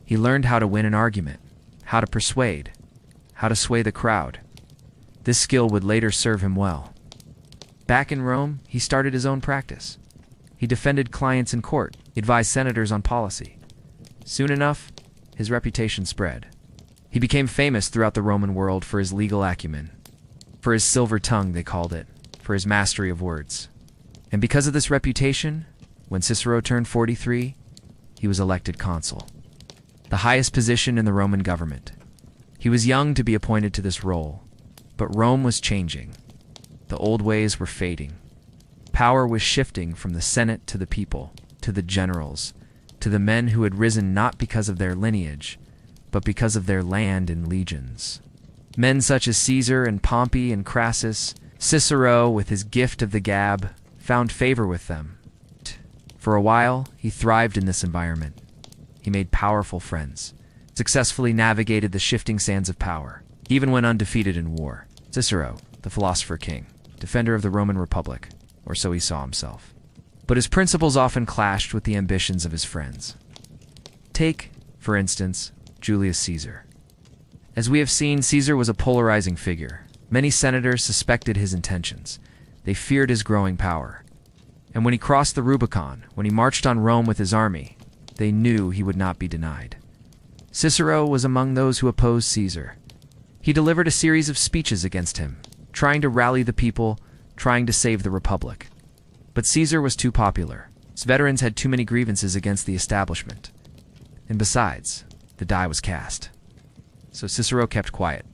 He learned how to win an argument, how to persuade, how to sway the crowd. This skill would later serve him well. Back in Rome, he started his own practice. He defended clients in court, advised senators on policy. Soon enough, his reputation spread. He became famous throughout the Roman world for his legal acumen, for his silver tongue, they called it, for his mastery of words. And because of this reputation, when Cicero turned 43, he was elected consul, the highest position in the Roman government. He was young to be appointed to this role, but Rome was changing. The old ways were fading. Power was shifting from the Senate to the people, to the generals, to the men who had risen not because of their lineage, but because of their land and legions. Men such as Caesar and Pompey and Crassus, Cicero, with his gift of the gab, found favor with them. For a while, he thrived in this environment. He made powerful friends, successfully navigated the shifting sands of power, even when undefeated in war. Cicero, the philosopher king, defender of the Roman Republic, or so he saw himself. But his principles often clashed with the ambitions of his friends. Take, for instance, Julius Caesar. As we have seen, Caesar was a polarizing figure. Many senators suspected his intentions. They feared his growing power. And when he crossed the Rubicon, when he marched on Rome with his army, they knew he would not be denied. Cicero was among those who opposed Caesar. He delivered a series of speeches against him, trying to rally the people, trying to save the Republic. But Caesar was too popular. His veterans had too many grievances against the establishment. And besides, the die was cast. So Cicero kept quiet.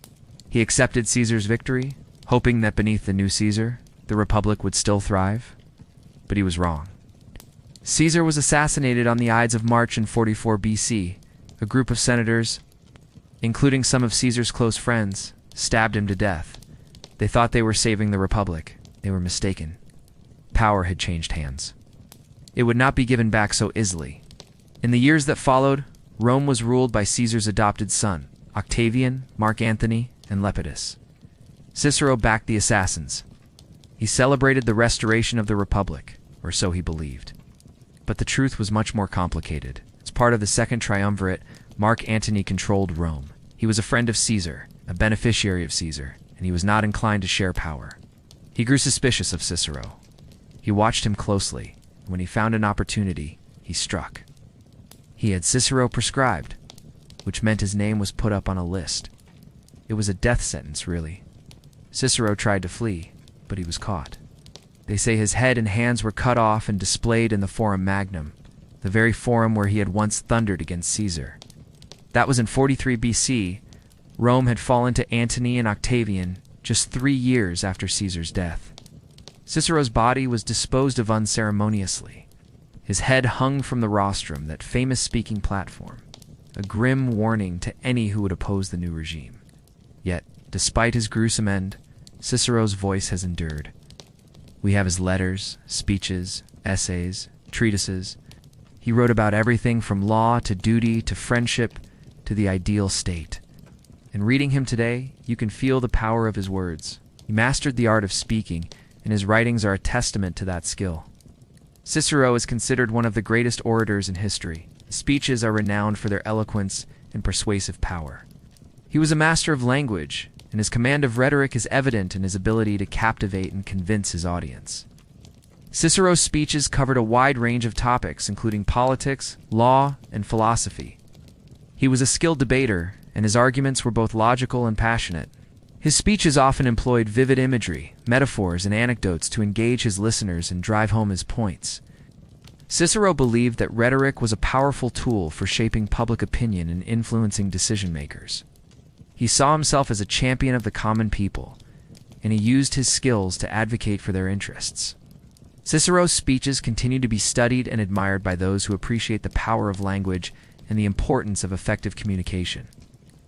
He accepted Caesar's victory, hoping that beneath the new Caesar, the Republic would still thrive. But he was wrong. Caesar was assassinated on the Ides of March in 44 BC. A group of senators, including some of Caesar's close friends, stabbed him to death. They thought they were saving the Republic. They were mistaken. Power had changed hands. It would not be given back so easily. In the years that followed, Rome was ruled by Caesar's adopted son, Octavian, Mark Antony, and Lepidus. Cicero backed the assassins. He celebrated the restoration of the Republic, or so he believed. But the truth was much more complicated. As part of the Second Triumvirate, Mark Antony controlled Rome. He was a friend of Caesar, a beneficiary of Caesar, and he was not inclined to share power. He grew suspicious of Cicero. He watched him closely, and when he found an opportunity, he struck. He had Cicero proscribed, which meant his name was put up on a list. It was a death sentence, really. Cicero tried to flee, but he was caught. They say his head and hands were cut off and displayed in the Forum Magnum, the very forum where he had once thundered against Caesar. That was in 43 BC. Rome had fallen to Antony and Octavian just 3 years after Caesar's death. Cicero's body was disposed of unceremoniously. His head hung from the rostrum, that famous speaking platform, a grim warning to any who would oppose the new regime. Yet, despite his gruesome end, Cicero's voice has endured. We have his letters, speeches, essays, treatises. He wrote about everything from law to duty to friendship to the ideal state. In reading him today, you can feel the power of his words. He mastered the art of speaking, and his writings are a testament to that skill. Cicero is considered one of the greatest orators in history. His speeches are renowned for their eloquence and persuasive power. He was a master of language, and his command of rhetoric is evident in his ability to captivate and convince his audience. Cicero's speeches covered a wide range of topics, including politics, law, and philosophy. He was a skilled debater, and his arguments were both logical and passionate. His speeches often employed vivid imagery, metaphors, and anecdotes to engage his listeners and drive home his points. Cicero believed that rhetoric was a powerful tool for shaping public opinion and influencing decision-makers. He saw himself as a champion of the common people, and he used his skills to advocate for their interests. Cicero's speeches continue to be studied and admired by those who appreciate the power of language and the importance of effective communication.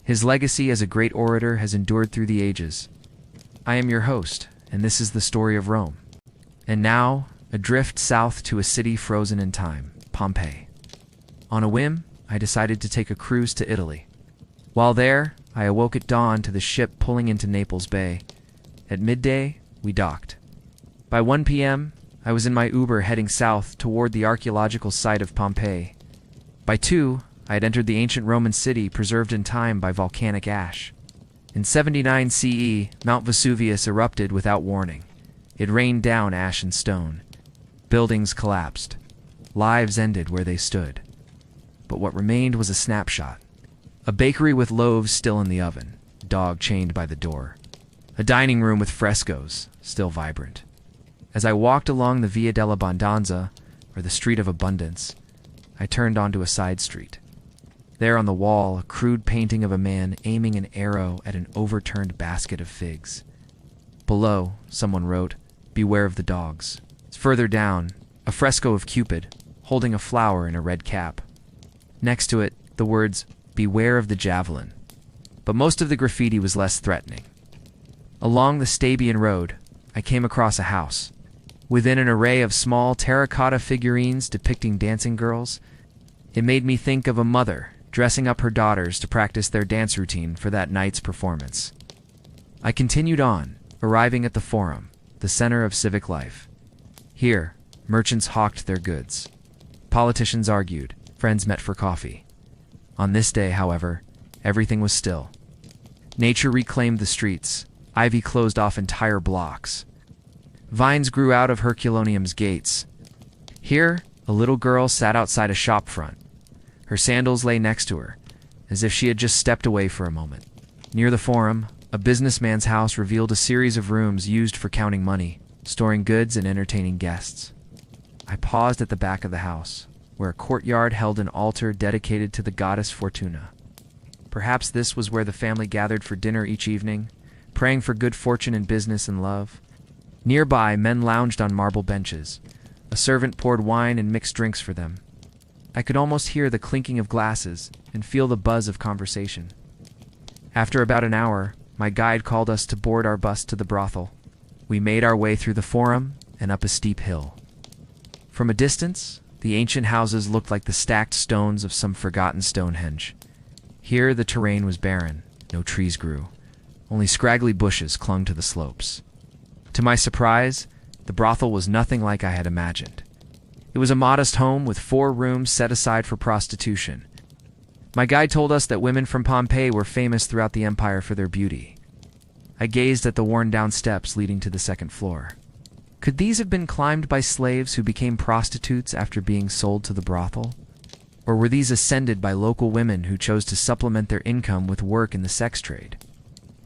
His legacy as a great orator has endured through the ages. I am your host, and this is the story of Rome. And now, adrift south to a city frozen in time, Pompeii. On a whim, I decided to take a cruise to Italy. While there, I awoke at dawn to the ship pulling into Naples Bay. At midday, we docked. By 1 p.m., I was in my Uber heading south toward the archaeological site of Pompeii. By 2, I had entered the ancient Roman city preserved in time by volcanic ash. In 79 CE, Mount Vesuvius erupted without warning. It rained down ash and stone. Buildings collapsed. Lives ended where they stood. But what remained was a snapshot. A bakery with loaves still in the oven, a dog chained by the door. A dining room with frescoes, still vibrant. As I walked along the Via dell'Abbondanza, or the Street of Abundance, I turned onto a side street. There on the wall, a crude painting of a man aiming an arrow at an overturned basket of figs. Below, someone wrote, "Beware of the dogs." Further down, a fresco of Cupid, holding a flower in a red cap. Next to it, the words, "Beware of the javelin." But most of the graffiti was less threatening. Along the Stabian Road, I came across a house. Within an array of small terracotta figurines depicting dancing girls, it made me think of a mother dressing up her daughters to practice their dance routine for that night's performance. I continued on, arriving at the Forum, the center of civic life. Here, merchants hawked their goods. Politicians argued, friends met for coffee. On this day, however, everything was still. Nature reclaimed the streets. Ivy closed off entire blocks. Vines grew out of Herculaneum's gates. Here, a little girl sat outside a shop front. Her sandals lay next to her, as if she had just stepped away for a moment. Near the Forum, a businessman's house revealed a series of rooms used for counting money, storing goods, and entertaining guests. I paused at the back of the house, where a courtyard held an altar dedicated to the goddess Fortuna. Perhaps this was where the family gathered for dinner each evening, praying for good fortune in business and love. Nearby, men lounged on marble benches. A servant poured wine and mixed drinks for them. I could almost hear the clinking of glasses and feel the buzz of conversation. After about an hour, my guide called us to board our bus to the brothel. We made our way through the Forum and up a steep hill. From a distance, the ancient houses looked like the stacked stones of some forgotten Stonehenge. Here the terrain was barren, no trees grew. Only scraggly bushes clung to the slopes. To my surprise, the brothel was nothing like I had imagined. It was a modest home with 4 rooms set aside for prostitution. My guide told us that women from Pompeii were famous throughout the empire for their beauty. I gazed at the worn-down steps leading to the second floor. Could these have been climbed by slaves who became prostitutes after being sold to the brothel? Or were these ascended by local women who chose to supplement their income with work in the sex trade?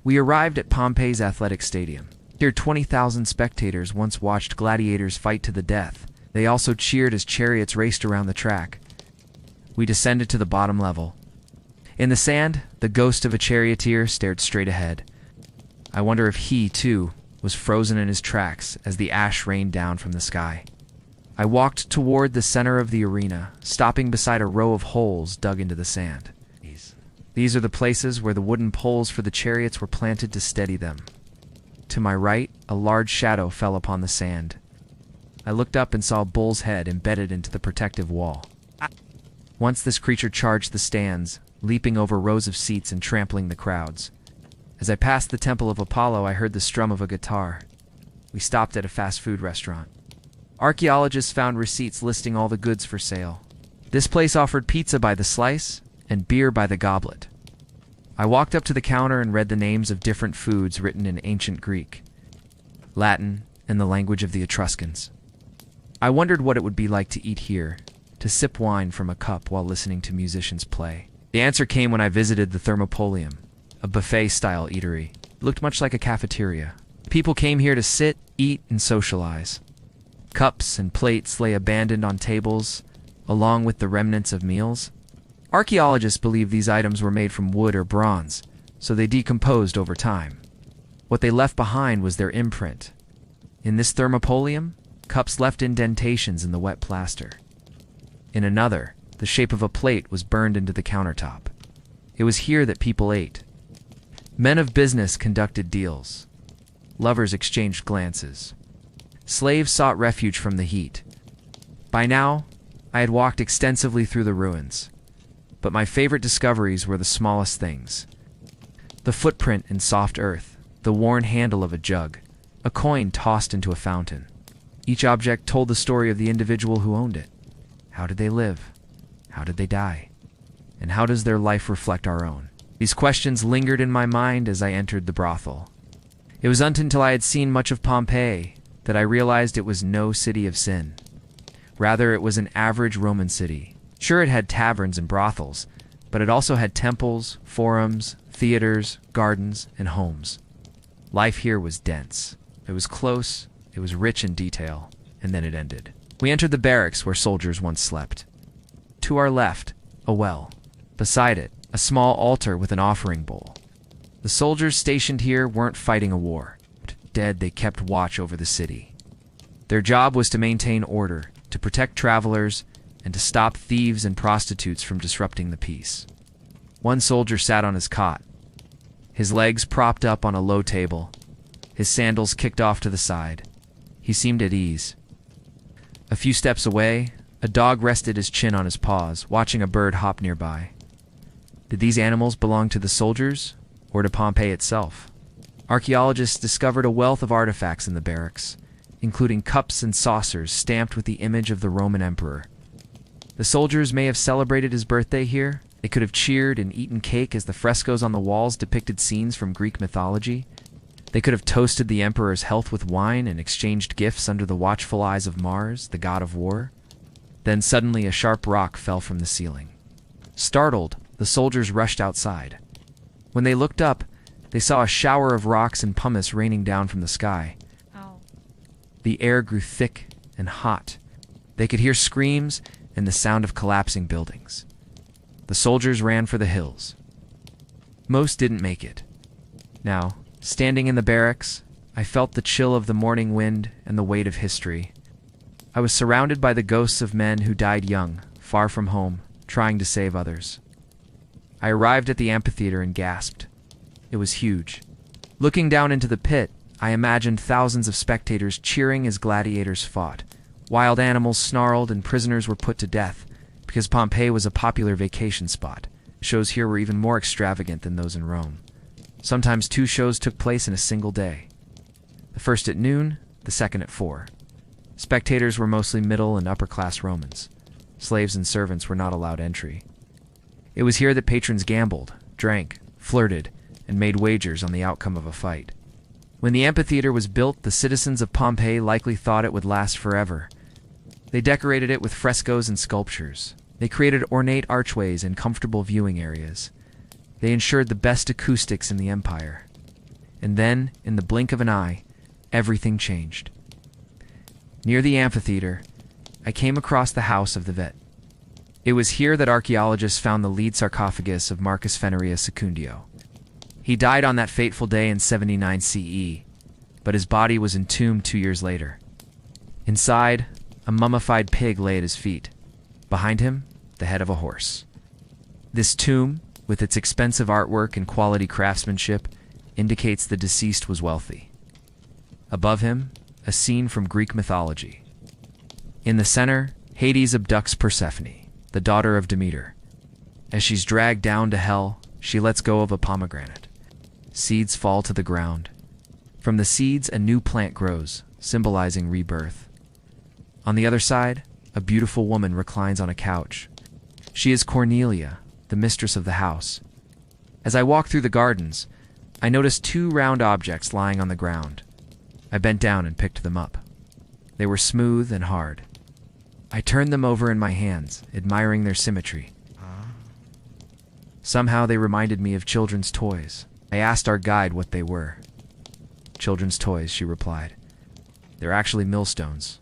We arrived at Pompeii's athletic stadium. Here 20,000 spectators once watched gladiators fight to the death. They also cheered as chariots raced around the track. We descended to the bottom level. In the sand, the ghost of a charioteer stared straight ahead. I wonder if he, too, was frozen in his tracks as the ash rained down from the sky. I walked toward the center of the arena, stopping beside a row of holes dug into the sand. These are the places where the wooden poles for the chariots were planted to steady them. To my right, a large shadow fell upon the sand. I looked up and saw a bull's head embedded into the protective wall. Once this creature charged the stands, leaping over rows of seats and trampling the crowds. As I passed the Temple of Apollo, I heard the strum of a guitar. We stopped at a fast food restaurant. Archaeologists found receipts listing all the goods for sale. This place offered pizza by the slice and beer by the goblet. I walked up to the counter and read the names of different foods written in ancient Greek, Latin, and the language of the Etruscans. I wondered what it would be like to eat here, to sip wine from a cup while listening to musicians play. The answer came when I visited the Thermopolium, a buffet-style eatery. It looked much like a cafeteria. People came here to sit, eat, and socialize. Cups and plates lay abandoned on tables, along with the remnants of meals. Archaeologists believe these items were made from wood or bronze, so they decomposed over time. What they left behind was their imprint. In this Thermopolium, cups left indentations in the wet plaster. In another, the shape of a plate was burned into the countertop. It was here that people ate. Men of business conducted deals. Lovers exchanged glances. Slaves sought refuge from the heat. By now, I had walked extensively through the ruins. But my favorite discoveries were the smallest things. The footprint in soft earth, the worn handle of a jug, a coin tossed into a fountain. Each object told the story of the individual who owned it. How did they live? How did they die? And how does their life reflect our own? These questions lingered in my mind as I entered the brothel. It was until I had seen much of Pompeii that I realized it was no city of sin. Rather, it was an average Roman city. Sure, it had taverns and brothels, but it also had temples, forums, theaters, gardens, and homes. Life here was dense. It was close, it was rich in detail, and then it ended. We entered the barracks where soldiers once slept. To our left, a well. Beside it, a small altar with an offering bowl. The soldiers stationed here weren't fighting a war. Instead, they kept watch over the city. Their job was to maintain order, to protect travelers, and to stop thieves and prostitutes from disrupting the peace. One soldier sat on his cot, his legs propped up on a low table, his sandals kicked off to the side. He seemed at ease. A few steps away, a dog rested his chin on his paws, watching a bird hop nearby. Did these animals belong to the soldiers, or to Pompeii itself? Archaeologists discovered a wealth of artifacts in the barracks, including cups and saucers stamped with the image of the Roman emperor. The soldiers may have celebrated his birthday here. They could have cheered and eaten cake as the frescoes on the walls depicted scenes from Greek mythology. They could have toasted the emperor's health with wine and exchanged gifts under the watchful eyes of Mars, the god of war. Then suddenly a sharp rock fell from the ceiling. Startled, the soldiers rushed outside. When they looked up, they saw a shower of rocks and pumice raining down from the sky. Ow. The air grew thick and hot. They could hear screams and the sound of collapsing buildings. The soldiers ran for the hills. Most didn't make it. Now, standing in the barracks, I felt the chill of the morning wind and the weight of history. I was surrounded by the ghosts of men who died young, far from home, trying to save others. I arrived at the amphitheater and gasped. It was huge. Looking down into the pit, I imagined thousands of spectators cheering as gladiators fought. Wild animals snarled and prisoners were put to death. Because Pompeii was a popular vacation spot, shows here were even more extravagant than those in Rome. Sometimes 2 shows took place in a single day. The first at noon, the second at 4. Spectators were mostly middle and upper-class Romans. Slaves and servants were not allowed entry. It was here that patrons gambled, drank, flirted, and made wagers on the outcome of a fight. When the amphitheater was built, the citizens of Pompeii likely thought it would last forever. They decorated it with frescoes and sculptures. They created ornate archways and comfortable viewing areas. They ensured the best acoustics in the empire. And then, in the blink of an eye, everything changed. Near the amphitheater, I came across the house of the vet. It was here that archaeologists found the lead sarcophagus of Marcus Fenarius Secundio. He died on that fateful day in 79 CE, but his body was entombed 2 years later. Inside, a mummified pig lay at his feet. Behind him, the head of a horse. This tomb, with its expensive artwork and quality craftsmanship, indicates the deceased was wealthy. Above him, a scene from Greek mythology. In the center, Hades abducts Persephone, the daughter of Demeter. As she's dragged down to hell, she lets go of a pomegranate. Seeds fall to the ground. From the seeds, a new plant grows, symbolizing rebirth. On the other side, a beautiful woman reclines on a couch. She is Cornelia, the mistress of the house. As I walked through the gardens, I noticed 2 round objects lying on the ground. I bent down and picked them up. They were smooth and hard. I turned them over in my hands, admiring their symmetry. Somehow they reminded me of children's toys. I asked our guide what they were. "Children's toys," she replied. "They're actually millstones."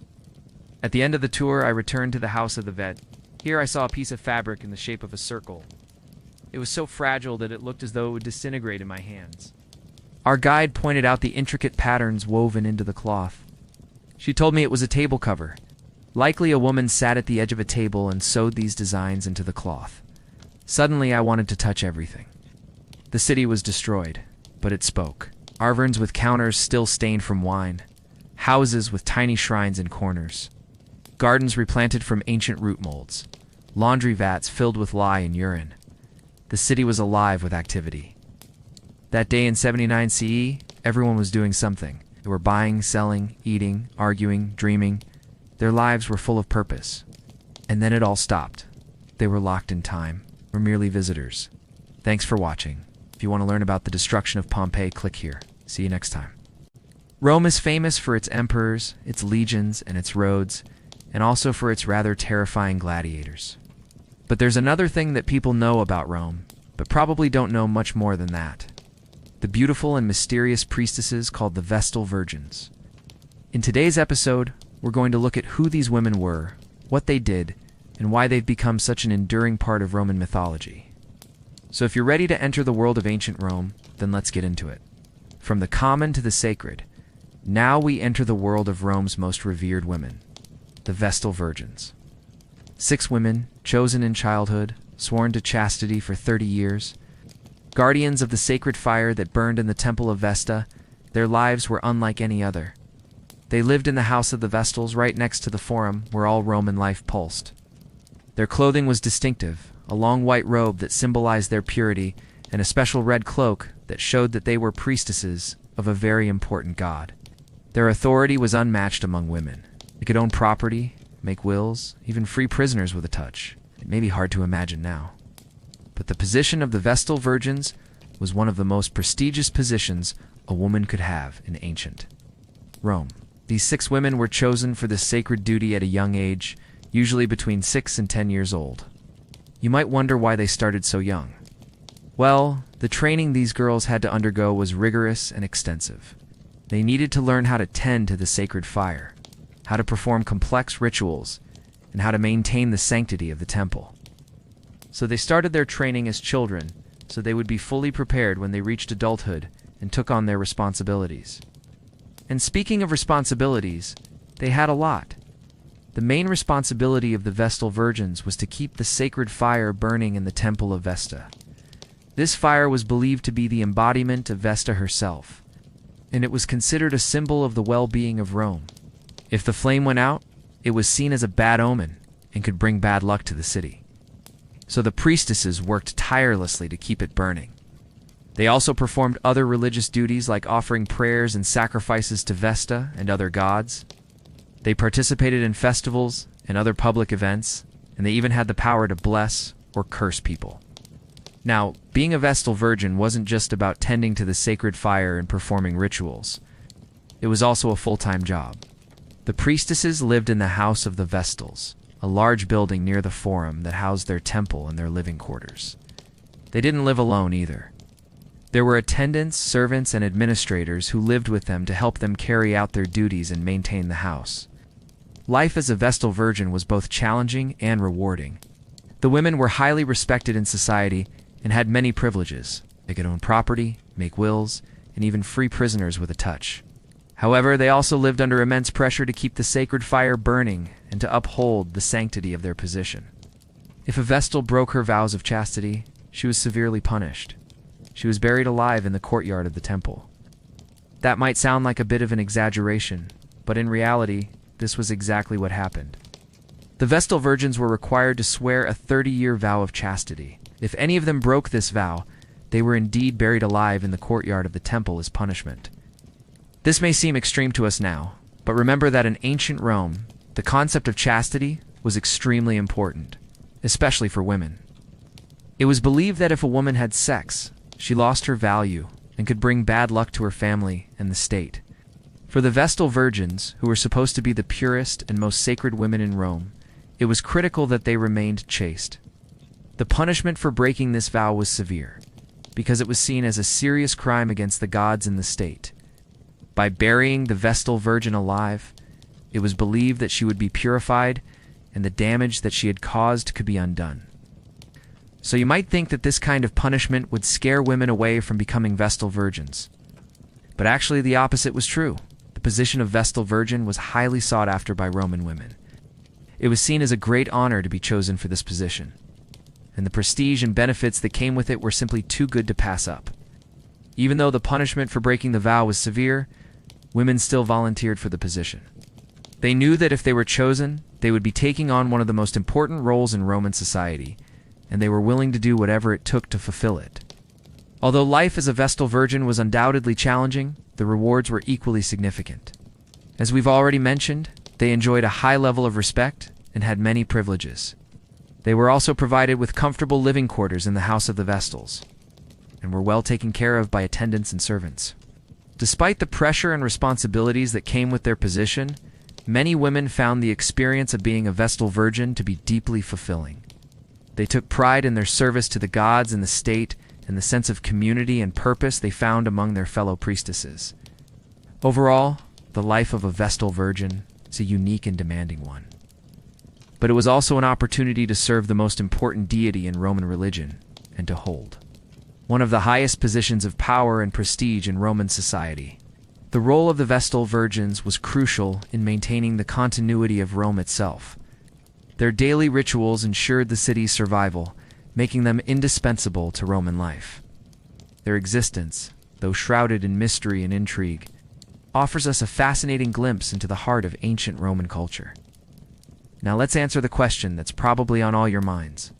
At the end of the tour, I returned to the house of the vet. Here I saw a piece of fabric in the shape of a circle. It was so fragile that it looked as though it would disintegrate in my hands. Our guide pointed out the intricate patterns woven into the cloth. She told me it was a table cover. Likely a woman sat at the edge of a table and sewed these designs into the cloth. Suddenly I wanted to touch everything. The city was destroyed, but it spoke. Arverns with counters still stained from wine. Houses with tiny shrines in corners. Gardens replanted from ancient root molds. Laundry vats filled with lye and urine. The city was alive with activity. That day in 79 CE, everyone was doing something. They were buying, selling, eating, arguing, dreaming. Their lives were full of purpose. And then it all stopped. They were locked in time. We're merely visitors. Thanks for watching. If you want to learn about the destruction of Pompeii, click here. See you next time. Rome is famous for its emperors, its legions, and its roads, and also for its rather terrifying gladiators. But there's another thing that people know about Rome, but probably don't know much more than that. The beautiful and mysterious priestesses called the Vestal Virgins. In today's episode, we're going to look at who these women were, what they did, and why they've become such an enduring part of Roman mythology. So if you're ready to enter the world of ancient Rome, then let's get into it. From the common to the sacred, now we enter the world of Rome's most revered women, the Vestal Virgins. 6 women, chosen in childhood, sworn to chastity for 30 years. Guardians of the sacred fire that burned in the Temple of Vesta, their lives were unlike any other. They lived in the house of the Vestals right next to the Forum where all Roman life pulsed. Their clothing was distinctive, a long white robe that symbolized their purity, and a special red cloak that showed that they were priestesses of a very important god. Their authority was unmatched among women. They could own property, make wills, even free prisoners with a touch. It may be hard to imagine now. But the position of the Vestal Virgins was one of the most prestigious positions a woman could have in ancient Rome. These 6 women were chosen for this sacred duty at a young age, usually between 6 and 10 years old. You might wonder why they started so young. Well, the training these girls had to undergo was rigorous and extensive. They needed to learn how to tend to the sacred fire, how to perform complex rituals, and how to maintain the sanctity of the temple. So they started their training as children, so they would be fully prepared when they reached adulthood and took on their responsibilities. And speaking of responsibilities, they had a lot. The main responsibility of the Vestal Virgins was to keep the sacred fire burning in the Temple of Vesta. This fire was believed to be the embodiment of Vesta herself, and it was considered a symbol of the well-being of Rome. If the flame went out, it was seen as a bad omen and could bring bad luck to the city. So the priestesses worked tirelessly to keep it burning. They also performed other religious duties like offering prayers and sacrifices to Vesta and other gods. They participated in festivals and other public events, and they even had the power to bless or curse people. Now, being a Vestal Virgin wasn't just about tending to the sacred fire and performing rituals. It was also a full-time job. The priestesses lived in the House of the Vestals, a large building near the Forum that housed their temple and their living quarters. They didn't live alone either. There were attendants, servants, and administrators who lived with them to help them carry out their duties and maintain the house. Life as a Vestal Virgin was both challenging and rewarding. The women were highly respected in society and had many privileges. They could own property, make wills, and even free prisoners with a touch. However, they also lived under immense pressure to keep the sacred fire burning and to uphold the sanctity of their position. If a Vestal broke her vows of chastity, she was severely punished. She was buried alive in the courtyard of the temple. That might sound like a bit of an exaggeration, but in reality, this was exactly what happened. The Vestal Virgins were required to swear a 30-year vow of chastity. If any of them broke this vow, they were indeed buried alive in the courtyard of the temple as punishment. This may seem extreme to us now, but remember that in ancient Rome, the concept of chastity was extremely important, especially for women. It was believed that if a woman had sex, she lost her value and could bring bad luck to her family and the state. For the Vestal Virgins, who were supposed to be the purest and most sacred women in Rome, it was critical that they remained chaste. The punishment for breaking this vow was severe, because it was seen as a serious crime against the gods and the state. By burying the Vestal Virgin alive, it was believed that she would be purified and the damage that she had caused could be undone. So you might think that this kind of punishment would scare women away from becoming Vestal Virgins. But actually the opposite was true. The position of Vestal Virgin was highly sought after by Roman women. It was seen as a great honor to be chosen for this position, and the prestige and benefits that came with it were simply too good to pass up. Even though the punishment for breaking the vow was severe, women still volunteered for the position. They knew that if they were chosen, they would be taking on one of the most important roles in Roman society, and they were willing to do whatever it took to fulfill it. Although life as a Vestal Virgin was undoubtedly challenging, the rewards were equally significant. As we've already mentioned, they enjoyed a high level of respect and had many privileges. They were also provided with comfortable living quarters in the house of the Vestals, and were well taken care of by attendants and servants. Despite the pressure and responsibilities that came with their position, many women found the experience of being a Vestal Virgin to be deeply fulfilling. They took pride in their service to the gods and the state, and the sense of community and purpose they found among their fellow priestesses. Overall, the life of a Vestal Virgin is a unique and demanding one. But it was also an opportunity to serve the most important deity in Roman religion, and to hold one of the highest positions of power and prestige in Roman society. The role of the Vestal Virgins was crucial in maintaining the continuity of Rome itself. Their daily rituals ensured the city's survival, making them indispensable to Roman life. Their existence, though shrouded in mystery and intrigue, offers us a fascinating glimpse into the heart of ancient Roman culture. Now let's answer the question that's probably on all your minds.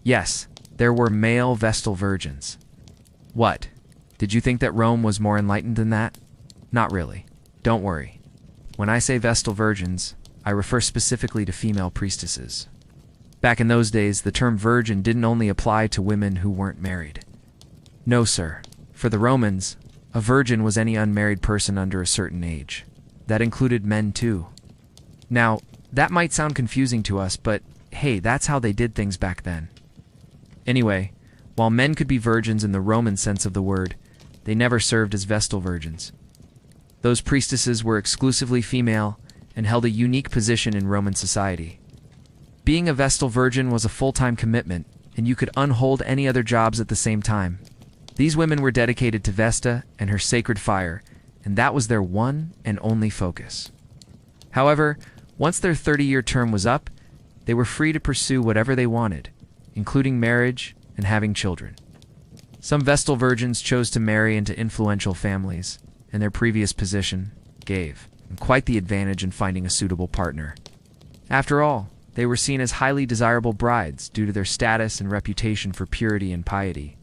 Yes, there were male Vestal Virgins. What? Did you think that Rome was more enlightened than that? Not really. Don't worry. When I say Vestal Virgins, I refer specifically to female priestesses. Back in those days, the term virgin didn't only apply to women who weren't married. No, sir. For the Romans, a virgin was any unmarried person under a certain age. That included men too. Now, that might sound confusing to us, but hey, that's how they did things back then. Anyway, while men could be virgins in the Roman sense of the word, they never served as Vestal Virgins. Those priestesses were exclusively female and held a unique position in Roman society. Being a Vestal Virgin was a full-time commitment, and you could unhold any other jobs at the same time. These women were dedicated to Vesta and her sacred fire, and that was their one and only focus. However, once their 30-year term was up, they were free to pursue whatever they wanted, including marriage and having children. Some Vestal Virgins chose to marry into influential families, and their previous position gave them quite the advantage in finding a suitable partner. After all, they were seen as highly desirable brides due to their status and reputation for purity and piety.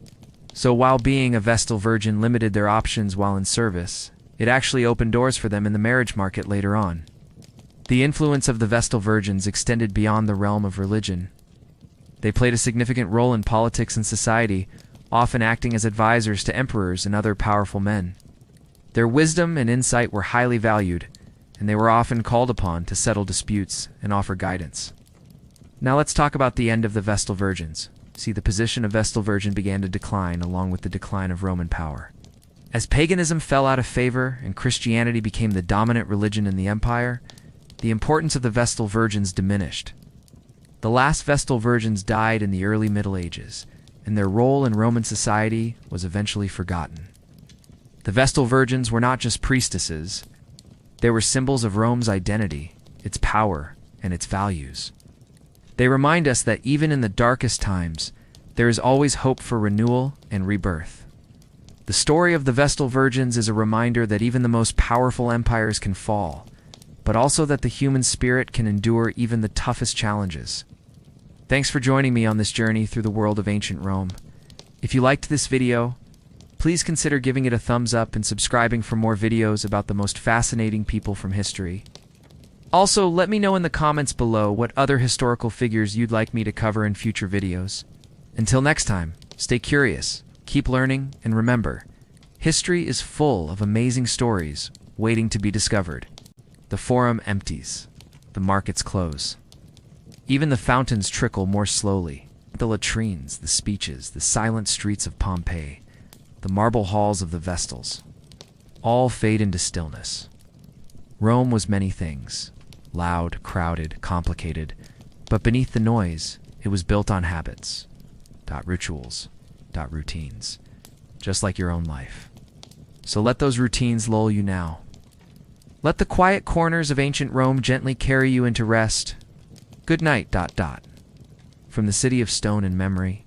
So while being a Vestal Virgin limited their options while in service, it actually opened doors for them in the marriage market later on. The influence of the Vestal Virgins extended beyond the realm of religion. They played a significant role in politics and society, often acting as advisors to emperors and other powerful men. Their wisdom and insight were highly valued, and they were often called upon to settle disputes and offer guidance. Now let's talk about the end of the Vestal Virgins. See, the position of Vestal Virgin began to decline along with the decline of Roman power. As paganism fell out of favor and Christianity became the dominant religion in the empire, the importance of the Vestal Virgins diminished. The last Vestal Virgins died in the early Middle Ages, and their role in Roman society was eventually forgotten. The Vestal Virgins were not just priestesses. They were symbols of Rome's identity, its power, and its values. They remind us that even in the darkest times, there is always hope for renewal and rebirth. The story of the Vestal Virgins is a reminder that even the most powerful empires can fall, but also that the human spirit can endure even the toughest challenges. Thanks for joining me on this journey through the world of ancient Rome. If you liked this video, please consider giving it a thumbs up and subscribing for more videos about the most fascinating people from history. Also, let me know in the comments below what other historical figures you'd like me to cover in future videos. Until next time, stay curious, keep learning, and remember, history is full of amazing stories waiting to be discovered. The forum empties. The markets close. Even the fountains trickle more slowly. The latrines, the speeches, the silent streets of Pompeii, the marble halls of the Vestals, all fade into stillness. Rome was many things. Loud, crowded, complicated, but beneath the noise, it was built on habits, rituals, routines, just like your own life. So let those routines lull you now. Let the quiet corners of ancient Rome gently carry you into rest. Good night, From the city of stone and memory,